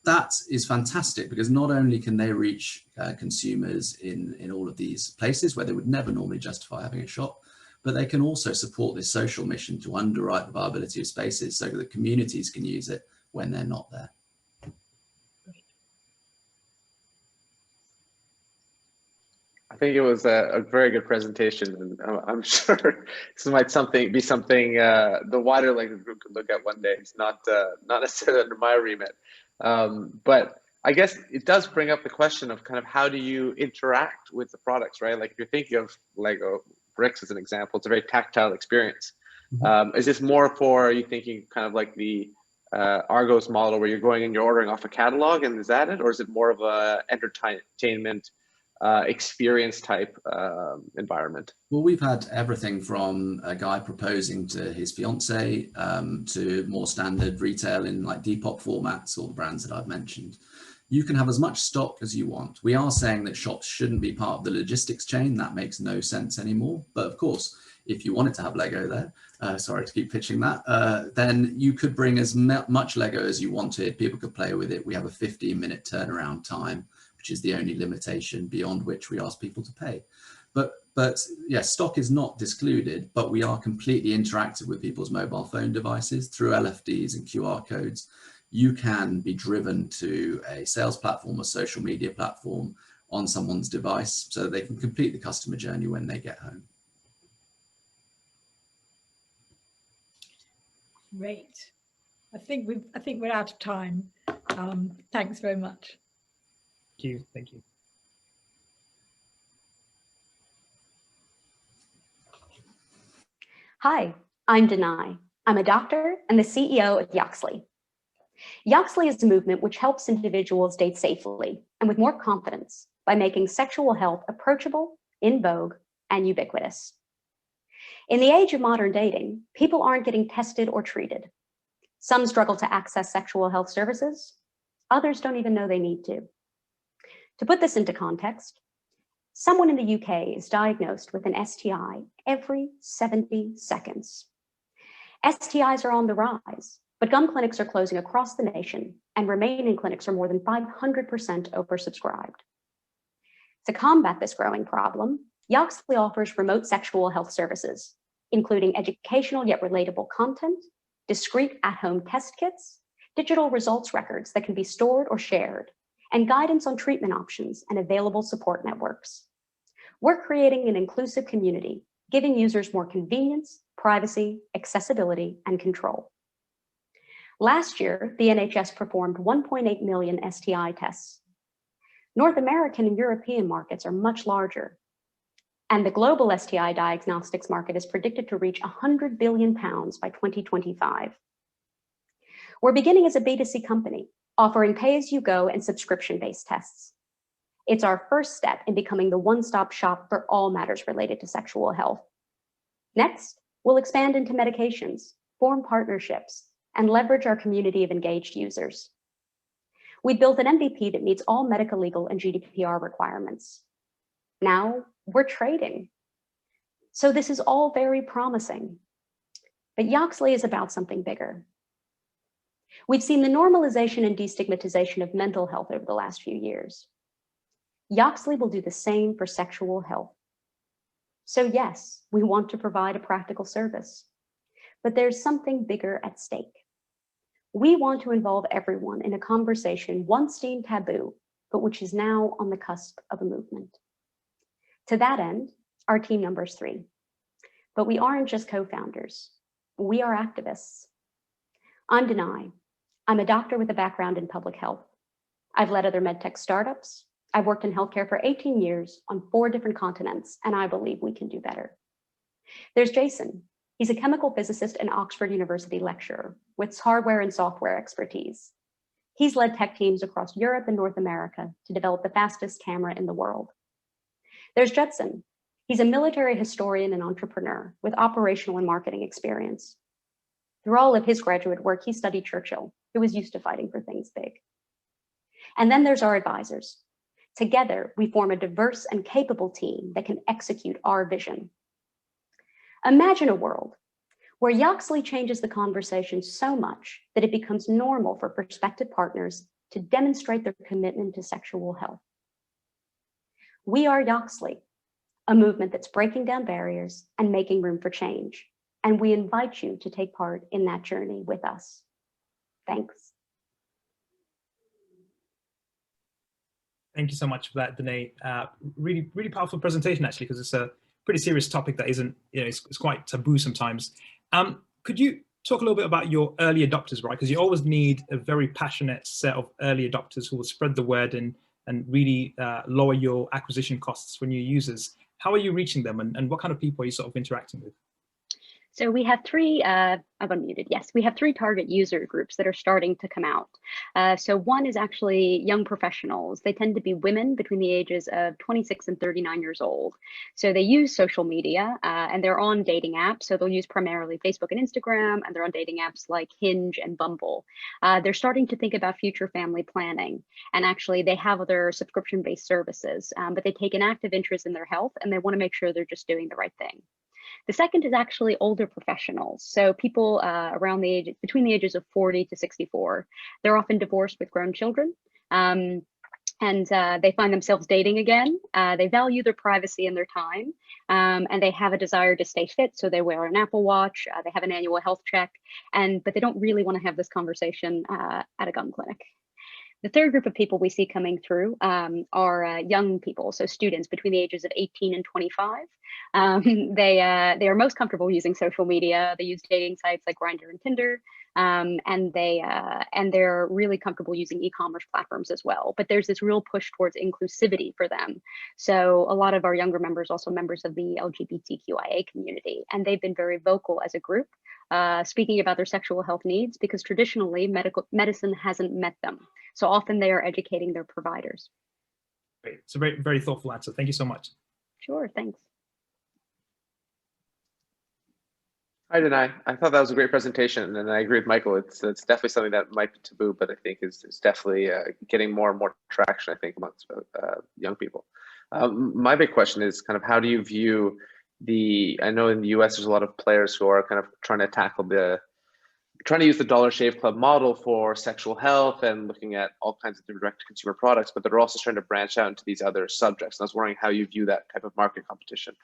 That is fantastic because not only can they reach consumers in all of these places where they would never normally justify having a shop, but they can also support this social mission to underwrite the viability of spaces so that communities can use it when they're not there. I think it was a very good presentation, and I'm sure this might be something the wider Lego group could look at one day. It's not necessarily under my remit, but I guess it does bring up the question of kind of how do you interact with the products, right? Like if you're thinking of Lego bricks as an example, it's a very tactile experience. Is this more for, are you thinking kind of like the Argos model where you're going and you're ordering off a catalog and is that it? Or is it more of a entertainment experience type environment? Well, we've had everything from a guy proposing to his fiance to more standard retail in like Depop formats, all the brands that I've mentioned. You can have as much stock as you want. We are saying that shops shouldn't be part of the logistics chain. That makes no sense anymore. But of course, if you wanted to have Lego there, sorry to keep pitching that, then you could bring as much Lego as you wanted. People could play with it. We have a 15-minute turnaround time, which is the only limitation beyond which we ask people to pay. But yes, stock is not discluded, but we are completely interactive with people's mobile phone devices through LFDs and QR codes. You can be driven to a sales platform or social media platform on someone's device so that they can complete the customer journey when they get home. Great. I think we're out of time. Thanks very much. Thank you. Hi, I'm Denai. I'm a doctor and the CEO of Yoxley. Yoxley is a movement which helps individuals date safely and with more confidence by making sexual health approachable, in vogue, and ubiquitous. In the age of modern dating, people aren't getting tested or treated. Some struggle to access sexual health services. Others don't even know they need to. To put this into context, someone in the UK is diagnosed with an STI every 70 seconds. STIs are on the rise, but gun clinics are closing across the nation and remaining clinics are more than 500% oversubscribed. To combat this growing problem, Yoxley offers remote sexual health services, including educational yet relatable content, discreet at-home test kits, digital results records that can be stored or shared, and guidance on treatment options and available support networks. We're creating an inclusive community, giving users more convenience, privacy, accessibility, and control. Last year, the NHS performed 1.8 million STI tests. North American and European markets are much larger, and the global STI diagnostics market is predicted to reach £100 billion by 2025. We're beginning as a B2C company, offering pay-as-you-go and subscription-based tests. It's our first step in becoming the one-stop shop for all matters related to sexual health. Next, we'll expand into medications, form partnerships, and leverage our community of engaged users. We built an MVP that meets all medical, legal, and GDPR requirements. Now we're trading. So this is all very promising. But Yoxley is about something bigger. We've seen the normalization and destigmatization of mental health over the last few years. Yoxley will do the same for sexual health. So yes, we want to provide a practical service, but there's something bigger at stake. We want to involve everyone in a conversation once deemed taboo, but which is now on the cusp of a movement. To that end, our team numbers 3. But we aren't just co-founders. We are activists. I'm Denai. I'm a doctor with a background in public health. I've led other medtech startups. I've worked in healthcare for 18 years on 4 different continents, and I believe we can do better. There's Jason. He's a chemical physicist and Oxford University lecturer with hardware and software expertise. He's led tech teams across Europe and North America to develop the fastest camera in the world. There's Judson. He's a military historian and entrepreneur with operational and marketing experience. Through all of his graduate work, he studied Churchill, who was used to fighting for things big. And then there's our advisors. Together, we form a diverse and capable team that can execute our vision. Imagine a world where Yoxley changes the conversation so much that it becomes normal for prospective partners to demonstrate their commitment to sexual health. We are Yoxley, a movement that's breaking down barriers and making room for change. And we invite you to take part in that journey with us. Thanks. Thank you so much for that, Danae. Really, really powerful presentation, actually, because it's a pretty serious topic that isn't, it's quite taboo sometimes. Could you talk a little bit about your early adopters, right? Because you always need a very passionate set of early adopters who will spread the word and really lower your acquisition costs for new users. How are you reaching them, and what kind of people are you sort of interacting with? So we have 3, I've unmuted, yes, we have 3 target user groups that are starting to come out. So one is actually young professionals. They tend to be women between the ages of 26 and 39 years old. So they use social media and they're on dating apps. So they'll use primarily Facebook and Instagram, and they're on dating apps like Hinge and Bumble. They're starting to think about future family planning. And actually they have other subscription-based services, but they take an active interest in their health and they want to make sure they're just doing the right thing. The second is actually older professionals. So people around the age, between the ages of 40 to 64. They're often divorced with grown children. And they find themselves dating again. They value their privacy and their time, and they have a desire to stay fit. So they wear an Apple Watch, they have an annual health check, but they don't really want to have this conversation at a gun clinic. The third group of people we see coming through are young people, so students between the ages of 18 and 25. They are most comfortable using social media. They use dating sites like Grindr and Tinder, and they're really comfortable using e-commerce platforms as well. But there's this real push towards inclusivity for them. So a lot of our younger members, also members of the LGBTQIA community, and they've been very vocal as a group, speaking about their sexual health needs, because traditionally medicine hasn't met them. So often they are educating their providers. Great. It's a very, very thoughtful answer. Thank you so much. Sure, thanks. Hi, Denai. I thought that was a great presentation, and I agree with Michael. It's definitely something that might be taboo, but I think is definitely getting more and more traction, I think, amongst young people. My big question is kind of how do you view I know in the US there's a lot of players who are kind of trying to tackle trying to use the Dollar Shave Club model for sexual health and looking at all kinds of different direct-to-consumer products, but they're also trying to branch out into these other subjects. And I was wondering how you view that type of market competition.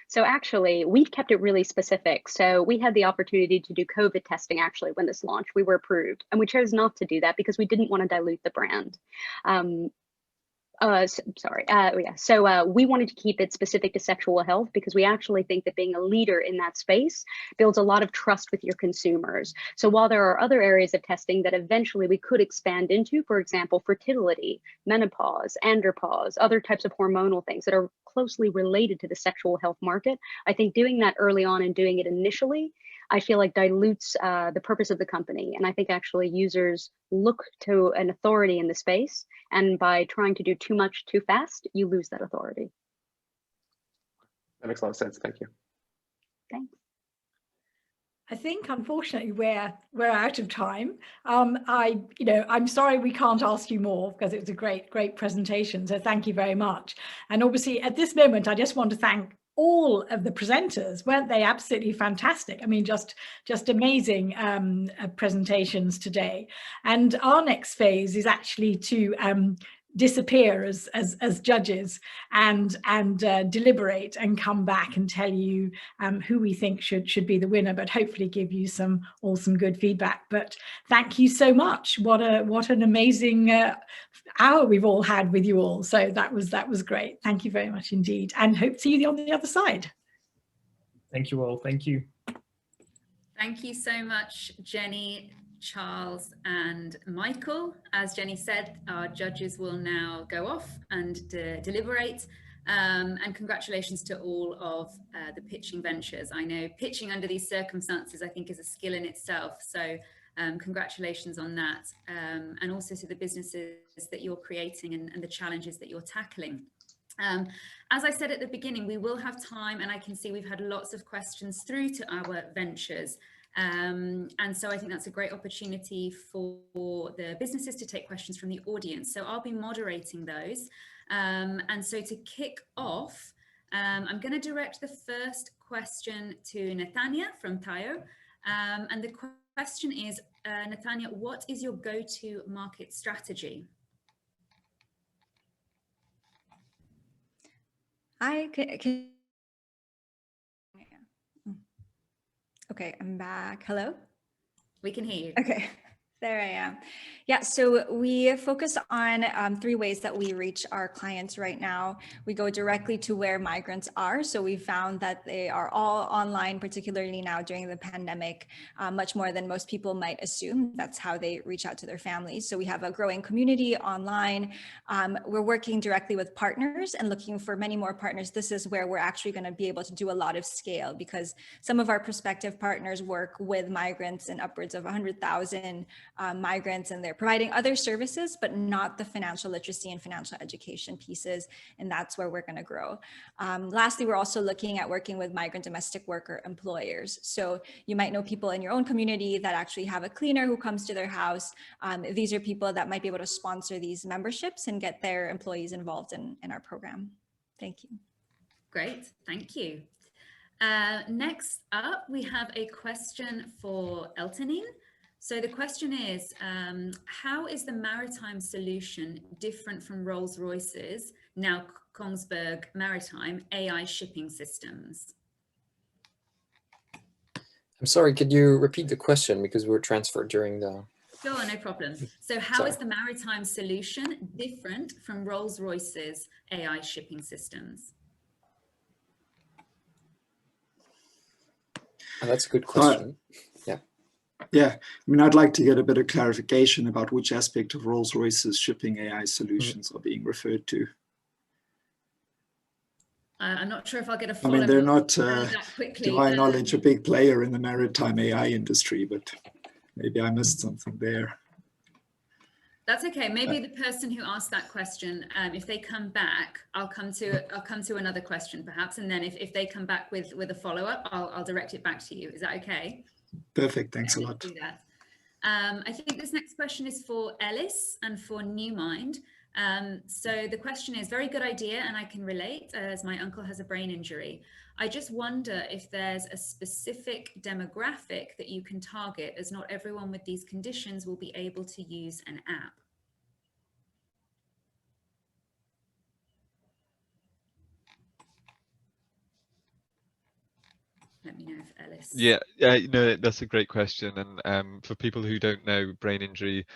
So actually, we've kept it really specific. So we had the opportunity to do COVID testing actually when this launched. We were approved, and we chose not to do that because we didn't want to dilute the brand. we wanted to keep it specific to sexual health because we actually think that being a leader in that space builds a lot of trust with your consumers. So while there are other areas of testing that eventually we could expand into, for example, fertility, menopause, andropause, other types of hormonal things that are closely related to the sexual health market, I think doing that early on and doing it initially, I feel like dilutes the purpose of the company. And I think actually users look to an authority in the space, and by trying to do too much too fast, you lose that authority. That makes a lot of sense. Thank you. Thanks. I think unfortunately we're out of time. I'm sorry we can't ask you more because it was a great presentation. So thank you very much. And obviously at this moment, I just want to thank all of the presenters. Weren't they absolutely fantastic? I mean, just amazing presentations today. And our next phase is actually to disappear as judges and deliberate and come back and tell you who we think should be the winner, but hopefully give you some good feedback. But thank you so much. What an amazing hour we've all had with you all. So that was great. Thank you very much indeed, and hope to see you on the other side. Thank you all. Thank you. Thank you so much, Jenny, Charles and Michael. As Jenny said, our judges will now go off and deliberate, and congratulations to all of the pitching ventures. I know pitching under these circumstances I think is a skill in itself, so congratulations on that, and also to the businesses that you're creating and the challenges that you're tackling. As I said at the beginning, we will have time, and I can see we've had lots of questions through to our ventures. And so I think that's a great opportunity for the businesses to take questions from the audience. So I'll be moderating those. And so to kick off, I'm going to direct the first question to Nathania from Taiyo. And the question is, Nathania, what is your go-to market strategy? Okay, I'm back. Hello? We can hear you. Okay. There I am. Yeah, so we focus on 3 ways that we reach our clients right now. We go directly to where migrants are. So we found that they are all online, particularly now during the pandemic, much more than most people might assume. That's how they reach out to their families. So we have a growing community online. We're working directly with partners and looking for many more partners. This is where we're actually going to be able to do a lot of scale, because some of our prospective partners work with migrants and upwards of 100,000 migrants, and they're providing other services, but not the financial literacy and financial education pieces. And that's where we're going to grow. Lastly, we're also looking at working with migrant domestic worker employers. So you might know people in your own community that actually have a cleaner who comes to their house. These are people that might be able to sponsor these memberships and get their employees involved in our program. Thank you. Great, thank you. Next up, we have a question for Eltonine. So the question is, how is the Maritime solution different from Rolls-Royce's, now Kongsberg Maritime, AI shipping systems? I'm sorry, could you repeat the question, because we were transferred during the... Sure, no problem. So how is the Maritime solution different from Rolls-Royce's AI shipping systems? Oh, that's a good question. Yeah, I mean, I'd like to get a bit of clarification about which aspect of Rolls-Royce's shipping AI solutions are being referred to. I'm not sure if I'll get a I mean, they're not, to quickly, my knowledge, a big player in the maritime AI industry, but maybe I missed something there. That's okay. Maybe the person who asked that question, if they come back, I'll come to another question perhaps, and then if they come back with a follow-up, I'll direct it back to you. Is that okay? Perfect. Thanks a lot. Do that. I think this next question is for Ellis and for Neumind. So the question is, very good idea, and I can relate as my uncle has a brain injury. I just wonder if there's a specific demographic that you can target, as not everyone with these conditions will be able to use an app. Let me know if Ellis. Yeah, no, that's a great question. And for people who don't know, brain injury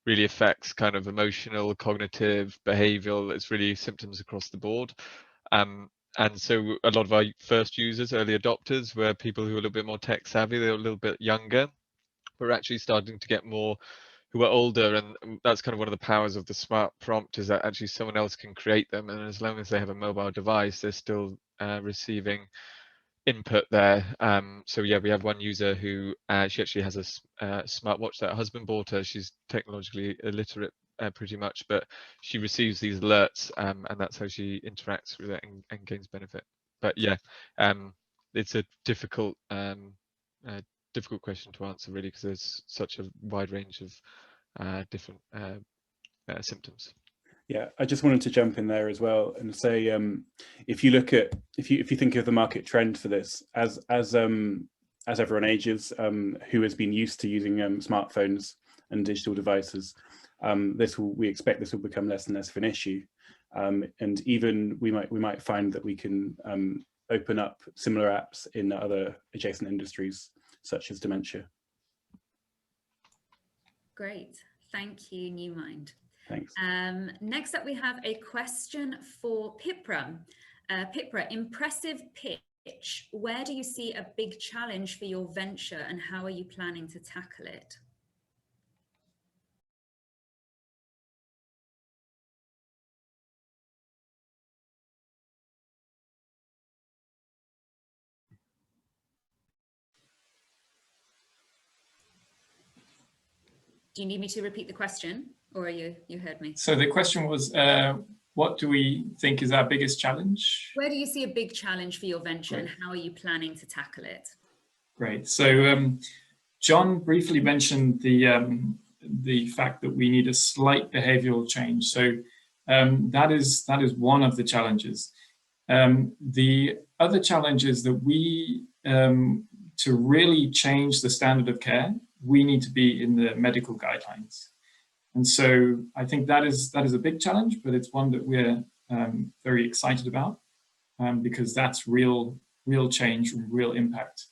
really affects kind of emotional, cognitive, behavioral. It's really symptoms across the board. And so a lot of our first users, early adopters, were people who were a little bit more tech savvy. They were a little bit younger. We're actually starting to get more who are older, and that's kind of one of the powers of the smart prompt, is that actually someone else can create them, and as long as they have a mobile device, they're still receiving input there. So yeah, we have one user who she actually has a smartwatch that her husband bought her. She's technologically illiterate pretty much, but she receives these alerts, and that's how she interacts with it and gains benefit. But yeah, it's a difficult difficult question to answer, really, because there's such a wide range of different symptoms. Yeah, I just wanted to jump in there as well and say, if you look at, if you think of the market trend for this, as everyone ages, who has been used to using smartphones and digital devices, we expect this will become less and less of an issue, and even we might find that we can open up similar apps in other adjacent industries such as dementia. Great, thank you, Neumind. Thanks. Next up, we have a question for Pipra. Pipra, impressive pitch. Where do you see a big challenge for your venture, and how are you planning to tackle it? Do you need me to repeat the question, or you heard me? So the question was, what do we think is our biggest challenge? Where do you see a big challenge for your venture, and how are you planning to tackle it? Great. So John briefly mentioned the fact that we need a slight behavioral change. So that is one of the challenges. The other challenge is that we, to really change the standard of care, we need to be in the medical guidelines. And so I think that is a big challenge, but it's one that we're very excited about, because that's real change, real impact.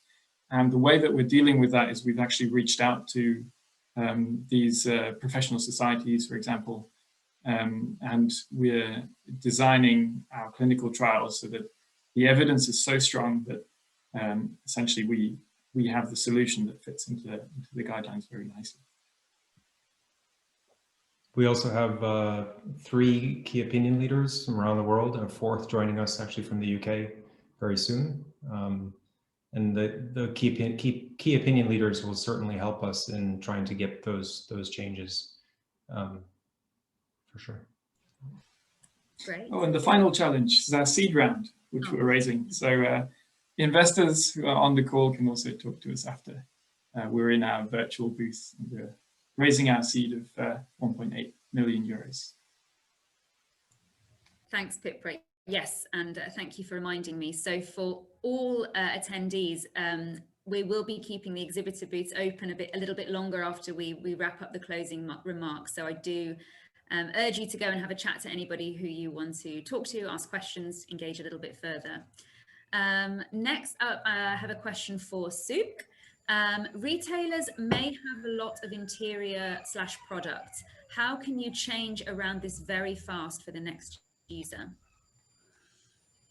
And the way that we're dealing with that is we've actually reached out to these professional societies, for example, and we're designing our clinical trials so that the evidence is so strong that essentially we have the solution that fits into the guidelines very nicely. We also have 3 key opinion leaders from around the world, and a 4th joining us actually from the UK very soon. And the key opinion leaders will certainly help us in trying to get those changes, for sure. Great. Oh, and the final challenge is our seed round, which we're raising. So investors who are on the call can also talk to us after. We're in our virtual booth, and we're raising our seed of 1.8 million euros. Thanks, Pipra. Yes, and thank you for reminding me. So for all attendees, we will be keeping the exhibitor booths open a little bit longer after we wrap up the closing remarks. So I do urge you to go and have a chat to anybody who you want to talk to, ask questions, engage a little bit further. Next up, I have a question for Sook. Retailers may have a lot of interior/product. How can you change around this very fast for the next user?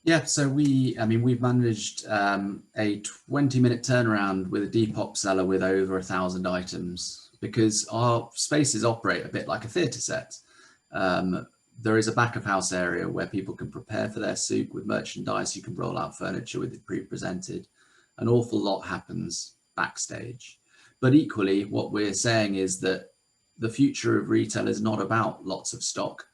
Yeah, so we've managed a 20-minute turnaround with a Depop seller with over 1,000 items, because our spaces operate a bit like a theatre set. There is a back of house area where people can prepare for their souk with merchandise. You can roll out furniture with it pre-presented. An awful lot happens backstage. But equally, what we're saying is that the future of retail is not about lots of stock.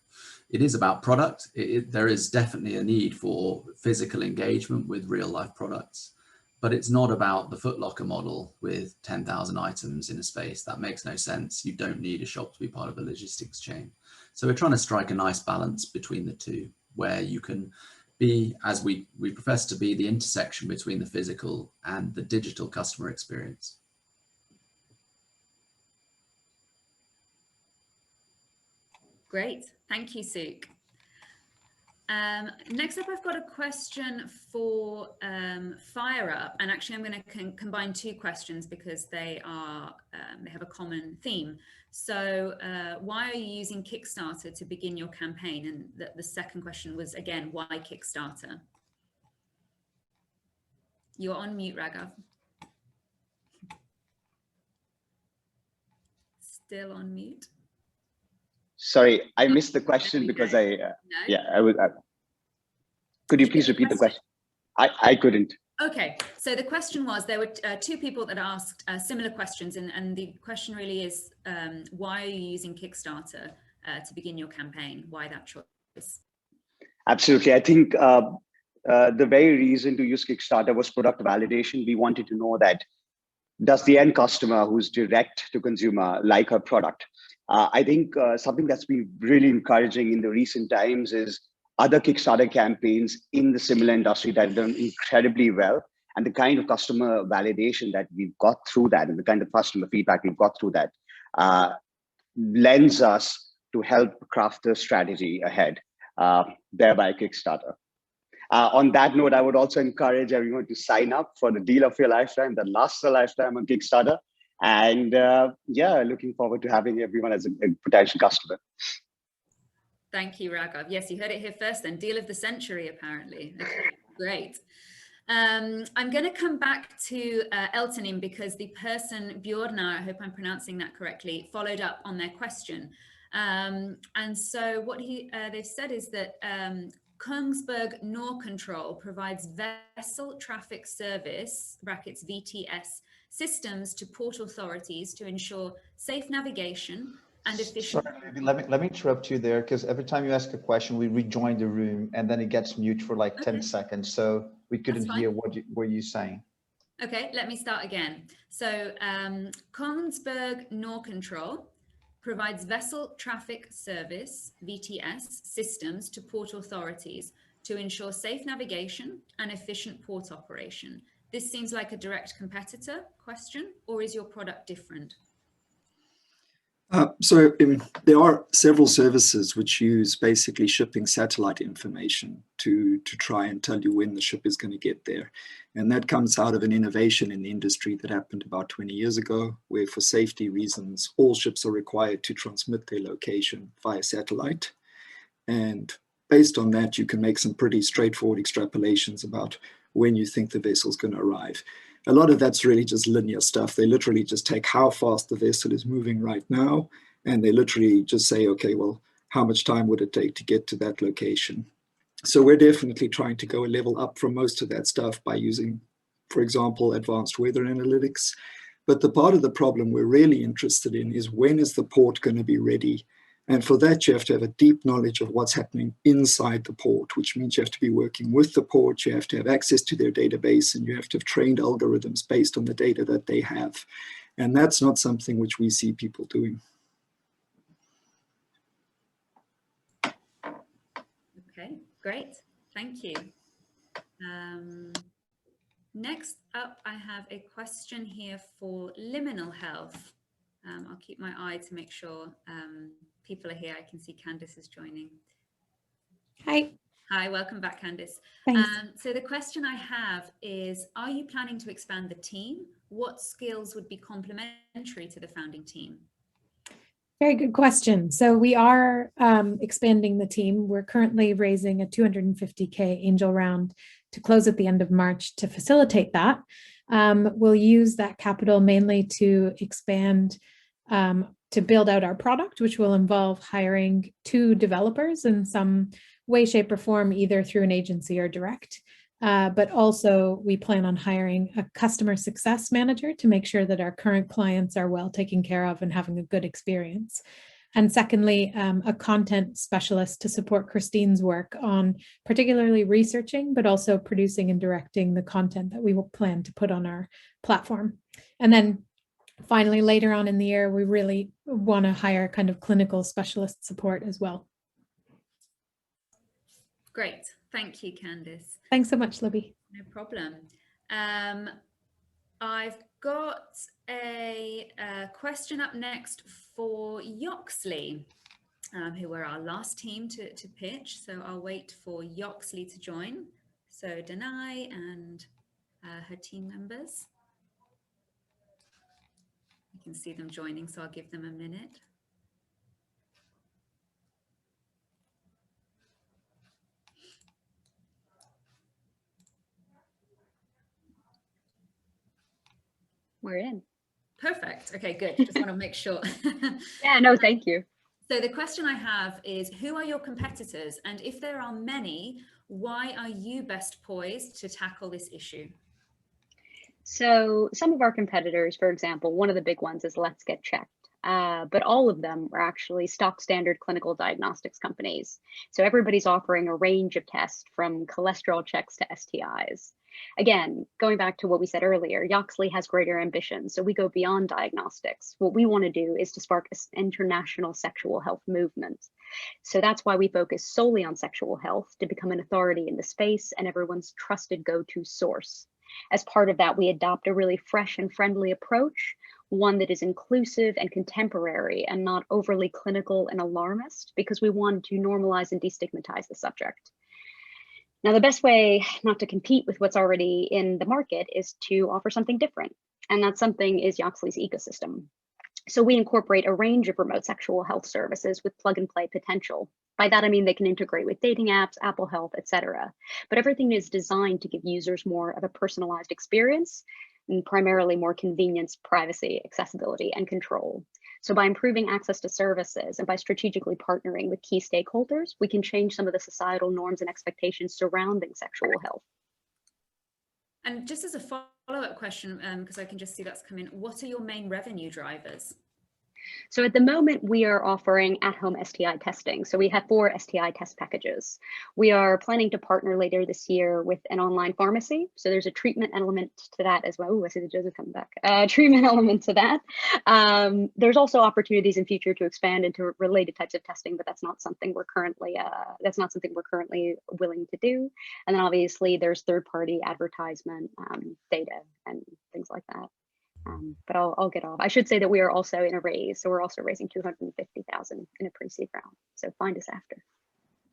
It is about product. There is definitely a need for physical engagement with real life products, but it's not about the Foot Locker model with 10,000 items in a space. That makes no sense. You don't need a shop to be part of a logistics chain. So we're trying to strike a nice balance between the two, where you can be, as we profess to be, the intersection between the physical and the digital customer experience. Great, thank you, Sook. Next up, I've got a question for Fireup, and actually I'm going to combine two questions because they have a common theme. So why are you using Kickstarter to begin your campaign? And the second question was, again, why Kickstarter? You're on mute, Raghav. Still on mute. Sorry, I missed the question because could you please repeat the question? I couldn't. Okay, so the question was, there were two people that asked similar questions, and the question really is, why are you using Kickstarter to begin your campaign? Why that choice? Absolutely. I think the very reason to use Kickstarter was product validation. We wanted to know that, does the end customer who's direct to consumer like our product? I think something that's been really encouraging in the recent times is other Kickstarter campaigns in the similar industry that have done incredibly well. And the kind of customer validation that we've got through that and the kind of customer feedback we've got through that lends us to help craft the strategy ahead, thereby Kickstarter. On that note, I would also encourage everyone to sign up for the deal of your lifetime that lasts a lifetime on Kickstarter. And yeah, looking forward to having everyone as a potential customer. Thank you, Raghav. Yes, you heard it here first then. Deal of the century, apparently. Okay, great. I'm going to come back to Eltonine because the person, Bjornar, I hope I'm pronouncing that correctly, followed up on their question. And so what they've said is that Kongsberg Norcontrol provides vessel traffic service, brackets VTS, systems to port authorities to ensure safe navigation and efficient. Sorry, let me interrupt you there, because every time you ask a question, we rejoin the room and then it gets mute for like 10 seconds. So we couldn't hear what you're saying. Okay, let me start again. So Kongsberg Norcontrol provides vessel traffic service, VTS, systems to port authorities to ensure safe navigation and efficient port operation. This seems like a direct competitor question, or is your product different? So there are several services which use basically shipping satellite information to try and tell you when the ship is going to get there. And that comes out of an innovation in the industry that happened about 20 years ago, where for safety reasons, all ships are required to transmit their location via satellite. And based on that, you can make some pretty straightforward extrapolations about when you think the vessel's going to arrive. A lot of that's really just linear stuff. They literally just take how fast the vessel is moving right now, and they literally just say, okay, well, how much time would it take to get to that location? So we're definitely trying to go a level up from most of that stuff by using, for example, advanced weather analytics. But the part of the problem we're really interested in is, when is the port going to be ready? And for that, you have to have a deep knowledge of what's happening inside the port, which means you have to be working with the port, you have to have access to their database, and you have to have trained algorithms based on the data that they have. And that's not something which we see people doing. Okay, great. Thank you. Next up, I have a question here for Liminal Health. I'll keep my eye to make sure people are here. I can see Candice is joining. Hi. Hi, welcome back, Candice. Thanks. So the question I have is, are you planning to expand the team? What skills would be complementary to the founding team? Very good question. So we are expanding the team. We're currently raising a 250K angel round to close at the end of March to facilitate that. We'll use that capital mainly to expand, to build out our product, which will involve hiring 2 developers in some way, shape, or form, either through an agency or direct. But also we plan on hiring a customer success manager to make sure that our current clients are well taken care of and having a good experience. And secondly, a content specialist to support Christine's work on particularly researching, but also producing and directing the content that we will plan to put on our platform. And then finally, later on in the year, we really want to hire kind of clinical specialist support as well. Great. Thank you, Candice. Thanks so much, Libby. No problem. I've got a question up next for Yoxley. who were our last team to pitch. So I'll wait for Yoxley to join. So Danai and her team members. You can see them joining, so I'll give them a minute. We're in. Perfect. Okay, good. Just want to make sure. Yeah, no, thank you. So the question I have is, who are your competitors? And if there are many, why are you best poised to tackle this issue? So some of our competitors, for example, one of the big ones is Let's Get Checked. But all of them are actually stock standard clinical diagnostics companies. So everybody's offering a range of tests from cholesterol checks to STIs. Again, going back to what we said earlier, Yoxley has greater ambitions, so we go beyond diagnostics. What we want to do is to spark an international sexual health movement. So that's why we focus solely on sexual health, to become an authority in the space and everyone's trusted go-to source. As part of that, we adopt a really fresh and friendly approach, one that is inclusive and contemporary and not overly clinical and alarmist, because we want to normalize and destigmatize the subject. Now, the best way not to compete with what's already in the market is to offer something different. And that something is Yoxley's ecosystem. So we incorporate a range of remote sexual health services with plug and play potential. By that, I mean they can integrate with dating apps, Apple Health, etc. But everything is designed to give users more of a personalized experience, and primarily more convenience, privacy, accessibility, and control. So by improving access to services and by strategically partnering with key stakeholders, we can change some of the societal norms and expectations surrounding sexual health. And just as a follow-up question, because I can just see that's coming, what are your main revenue drivers? So at the moment, we are offering at-home STI testing. So we have 4 STI test packages. We are planning to partner later this year with an online pharmacy. So there's a treatment element to that as well. Ooh, I see the Joseph coming back. Treatment element to that. There's also opportunities in future to expand into related types of testing, but that's not something we're currently willing to do. And then obviously there's third-party advertisement, data, and things like that. But I'll get off. I should say that we are also in a raise, so we're also raising 250,000 in a pre-seed round. So find us after.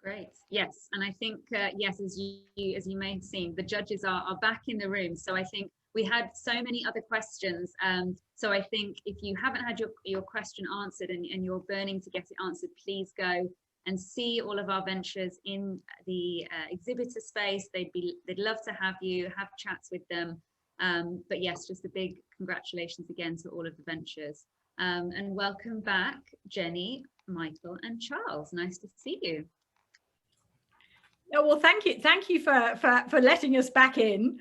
Great. Yes, and I think yes, as you may have seen, the judges are back in the room. So I think we had so many other questions. So I think if you haven't had your question answered and you're burning to get it answered, please go and see all of our ventures in the exhibitor space. They'd love to have you, have chats with them. But yes, just a big congratulations again to all of the ventures. And welcome back, Jenny, Michael, and Charles. Nice to see you. Oh, well, thank you for letting us back in,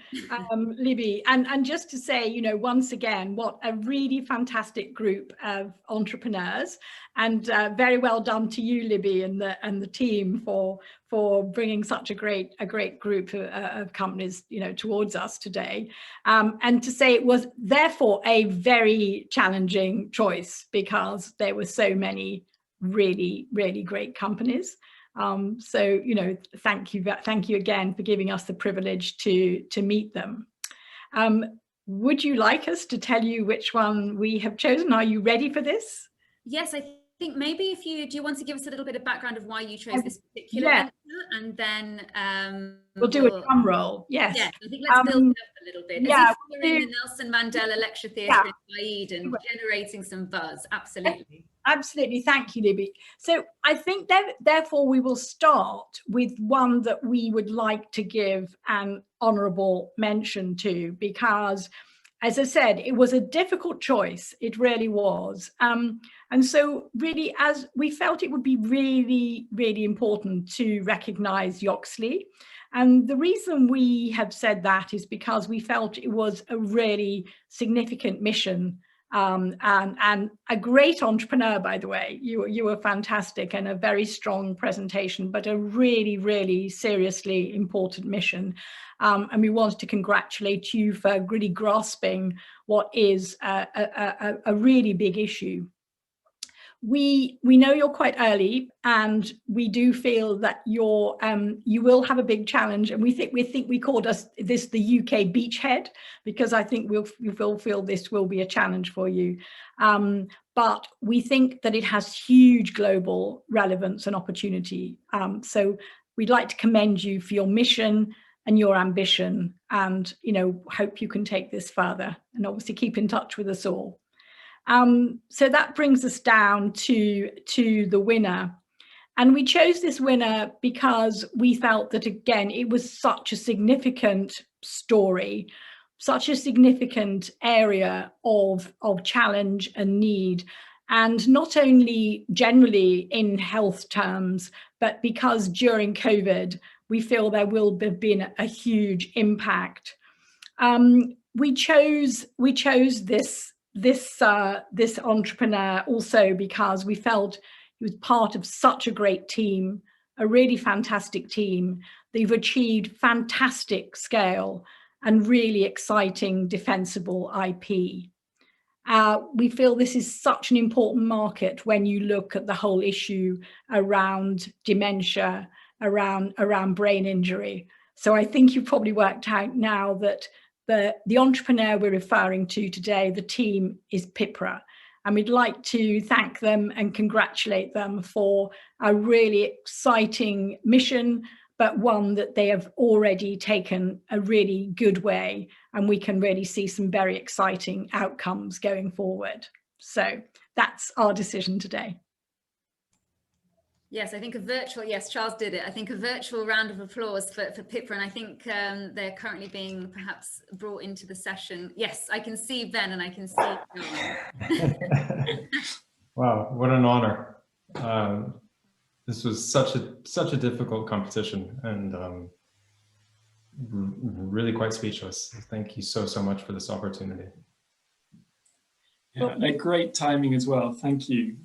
Libby. And just to say, you know, once again, what a really fantastic group of entrepreneurs, and very well done to you, Libby, and the team for bringing such a great group of companies, you know, towards us today. And to say it was therefore a very challenging choice, because there were so many really great companies. So, you know, thank you again for giving us the privilege to meet them. Would you like us to tell you which one we have chosen? Are you ready for this? Yes, I think maybe do you want to give us a little bit of background of why you chose this particular venture, and then we'll do a drum roll. Yes. Yes, I think let's build it up a little bit. Yeah, as if we're in the Nelson Mandela Lecture Theatre in Saïd and generating some buzz. Absolutely. Absolutely. Thank you, Libby. So I think that therefore we will start with one that we would like to give an honourable mention to, because, as I said, it was a difficult choice. It really was. And so really, as we felt it would be really important to recognise Yoxley. And the reason we have said that is because we felt it was a really significant mission. And a great entrepreneur, by the way. You were fantastic, and a very strong presentation, but a really seriously important mission. And we wanted to congratulate you for really grasping what is a really big issue. We know you're quite early, and we do feel that you will have a big challenge. And we think we called this the UK beachhead, because I think we will feel this will be a challenge for you. But we think that it has huge global relevance and opportunity. So we'd like to commend you for your mission and your ambition, and hope you can take this further, and obviously keep in touch with us all. So that brings us down to the winner. And we chose this winner because we felt that, again, it was such a significant story, such a significant area of challenge and need. And not only generally in health terms, but because during COVID, we feel there will have been a huge impact. We chose this entrepreneur also because we felt he was part of such a great team, a really fantastic team. They've achieved fantastic scale and really exciting defensible IP. We feel this is such an important market when you look at the whole issue around dementia, around brain injury. So I think you've probably worked out now that the entrepreneur we're referring to today, the team, is Pipra. And we'd like to thank them and congratulate them for a really exciting mission, but one that they have already taken a really good way, and we can really see some very exciting outcomes going forward. So that's our decision today. Yes, I think yes, Charles did it. I think a virtual round of applause for Pipra, and I think they're currently being perhaps brought into the session. Yes, I can see Ben and I can see Wow, what an honor. This was such a difficult competition, and really quite speechless. Thank you so much for this opportunity. Yeah, a great timing as well. Thank you.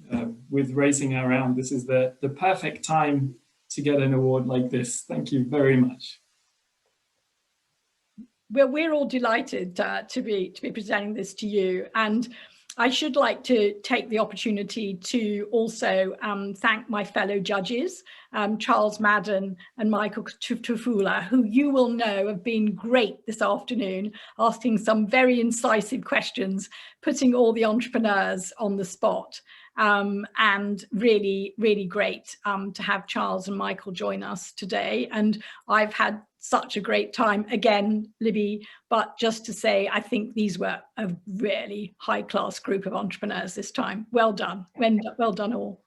With raising our round, this is the perfect time to get an award like this. Thank you very much. Well, we're all delighted to be presenting this to you, and I should like to take the opportunity to also thank my fellow judges, Charles Madon and Michael Tefula, who you will know have been great this afternoon, asking some very incisive questions, putting all the entrepreneurs on the spot. And really, really great to have Charles and Michael join us today. And I've had such a great time again, Libby, but just to say, I think these were a really high-class group of entrepreneurs this time. Well done. Well done all.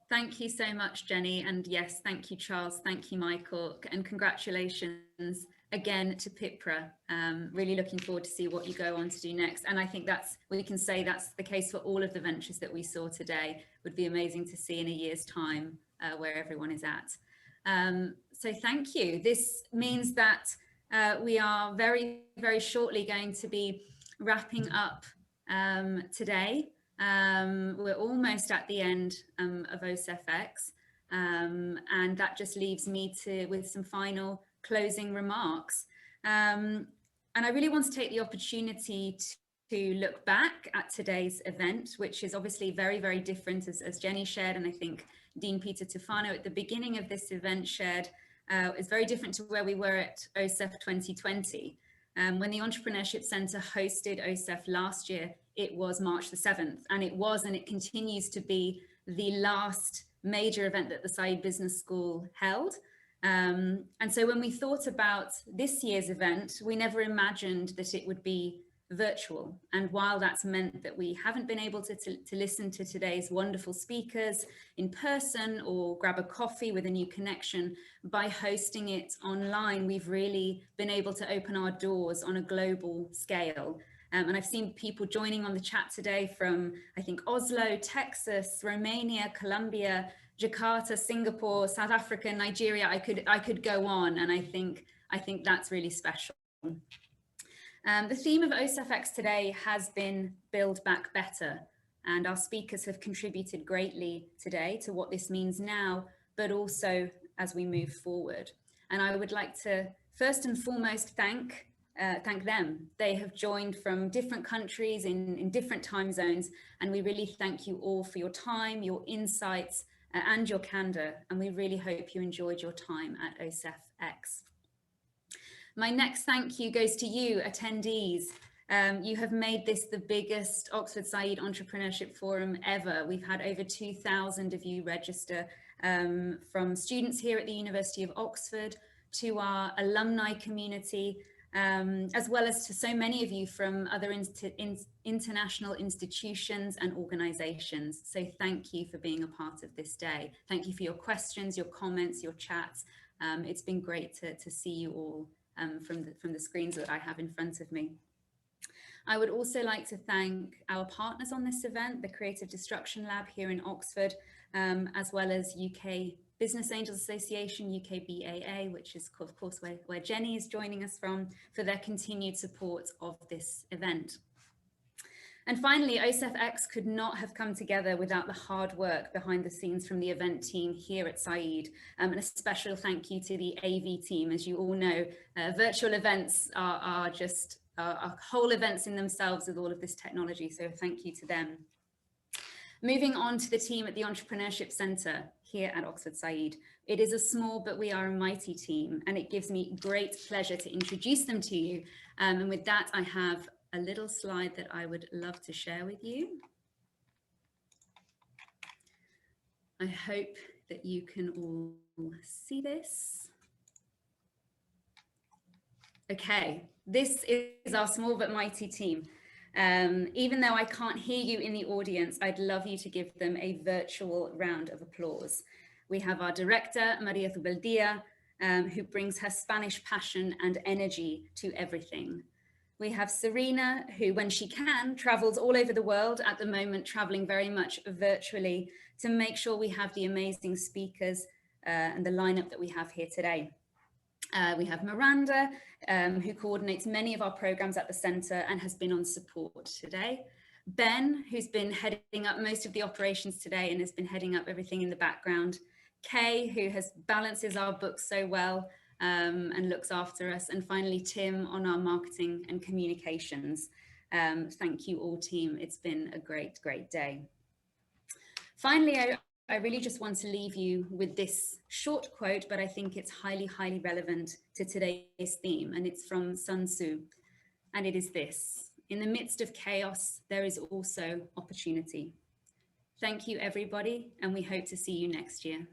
Thank you so much, Jenny. And yes, thank you, Charles. Thank you, Michael. And congratulations again to Pipra. Really looking forward to see what you go on to do next. And I think we can say that's the case for all of the ventures that we saw today. It would be amazing to see in a year's time where everyone is at. So thank you. This means that we are very, very shortly going to be wrapping up today. We're almost at the end of OSEFx, and that just leaves me with some final closing remarks. And I really want to take the opportunity to look back at today's event, which is obviously very, very different, as Jenny shared, and I think Dean Peter Tufano at the beginning of this event shared, is very different to where we were at OSEF 2020. When the Entrepreneurship Centre hosted OSEF last year, it was March the 7th, and it continues to be the last major event that the Saïd Business School held. And so when we thought about this year's event, we never imagined that it would be virtual. And while that's meant that we haven't been able to listen to today's wonderful speakers in person or grab a coffee with a new connection, by hosting it online, we've really been able to open our doors on a global scale. And I've seen people joining on the chat today from, I think, Oslo, Texas, Romania, Colombia, Jakarta, Singapore, South Africa, Nigeria. I could go on, and I think that's really special. The theme of OSEFx today has been Build Back Better, and our speakers have contributed greatly today to what this means now, but also as we move forward. And I would like to first and foremost thank thank them. They have joined from different countries in different time zones, and we really thank you all for your time, your insights, and your candor, and we really hope you enjoyed your time at OSEFx. My next thank you goes to you, attendees. You have made this the biggest Oxford Saïd Entrepreneurship Forum ever. We've had over 2,000 of you register, from students here at the University of Oxford to our alumni community, as well as to so many of you from other international institutions and organizations. So thank you for being a part of this day. Thank you for your questions, your comments, your chats. It's been great to see you all from the screens that I have in front of me. I would also like to thank our partners on this event, the Creative Destruction Lab here in Oxford, as well as UK Business Angels Association, UKBAA, which is of course where Jenny is joining us from, for their continued support of this event. And finally, OSEFx could not have come together without the hard work behind the scenes from the event team here at Saïd. And a special thank you to the AV team. As you all know, virtual events are just whole events in themselves with all of this technology. So thank you to them. Moving on to the team at the Entrepreneurship Centre here at Oxford Saïd. It is a small, but we are a mighty team, and it gives me great pleasure to introduce them to you. And with that, I have a little slide that I would love to share with you. I hope that you can all see this. Okay, this is our small but mighty team. Even though I can't hear you in the audience, I'd love you to give them a virtual round of applause. We have our director, Maria Zubeldia, who brings her Spanish passion and energy to everything. We have Serena, who, when she can, travels all over the world, at the moment traveling very much virtually, to make sure we have the amazing speakers and the lineup that we have here today. We have Miranda, who coordinates many of our programs at the centre and has been on support today. Ben, who's been heading up most of the operations today and has been heading up everything in the background. Kay, who balances our books so well and looks after us. And finally, Tim on our marketing and communications. Thank you all, team. It's been a great, great day. Finally, I really just want to leave you with this short quote, but I think it's highly, highly relevant to today's theme, and it's from Sun Tzu, and it is this: in the midst of chaos, there is also opportunity. Thank you, everybody, and we hope to see you next year.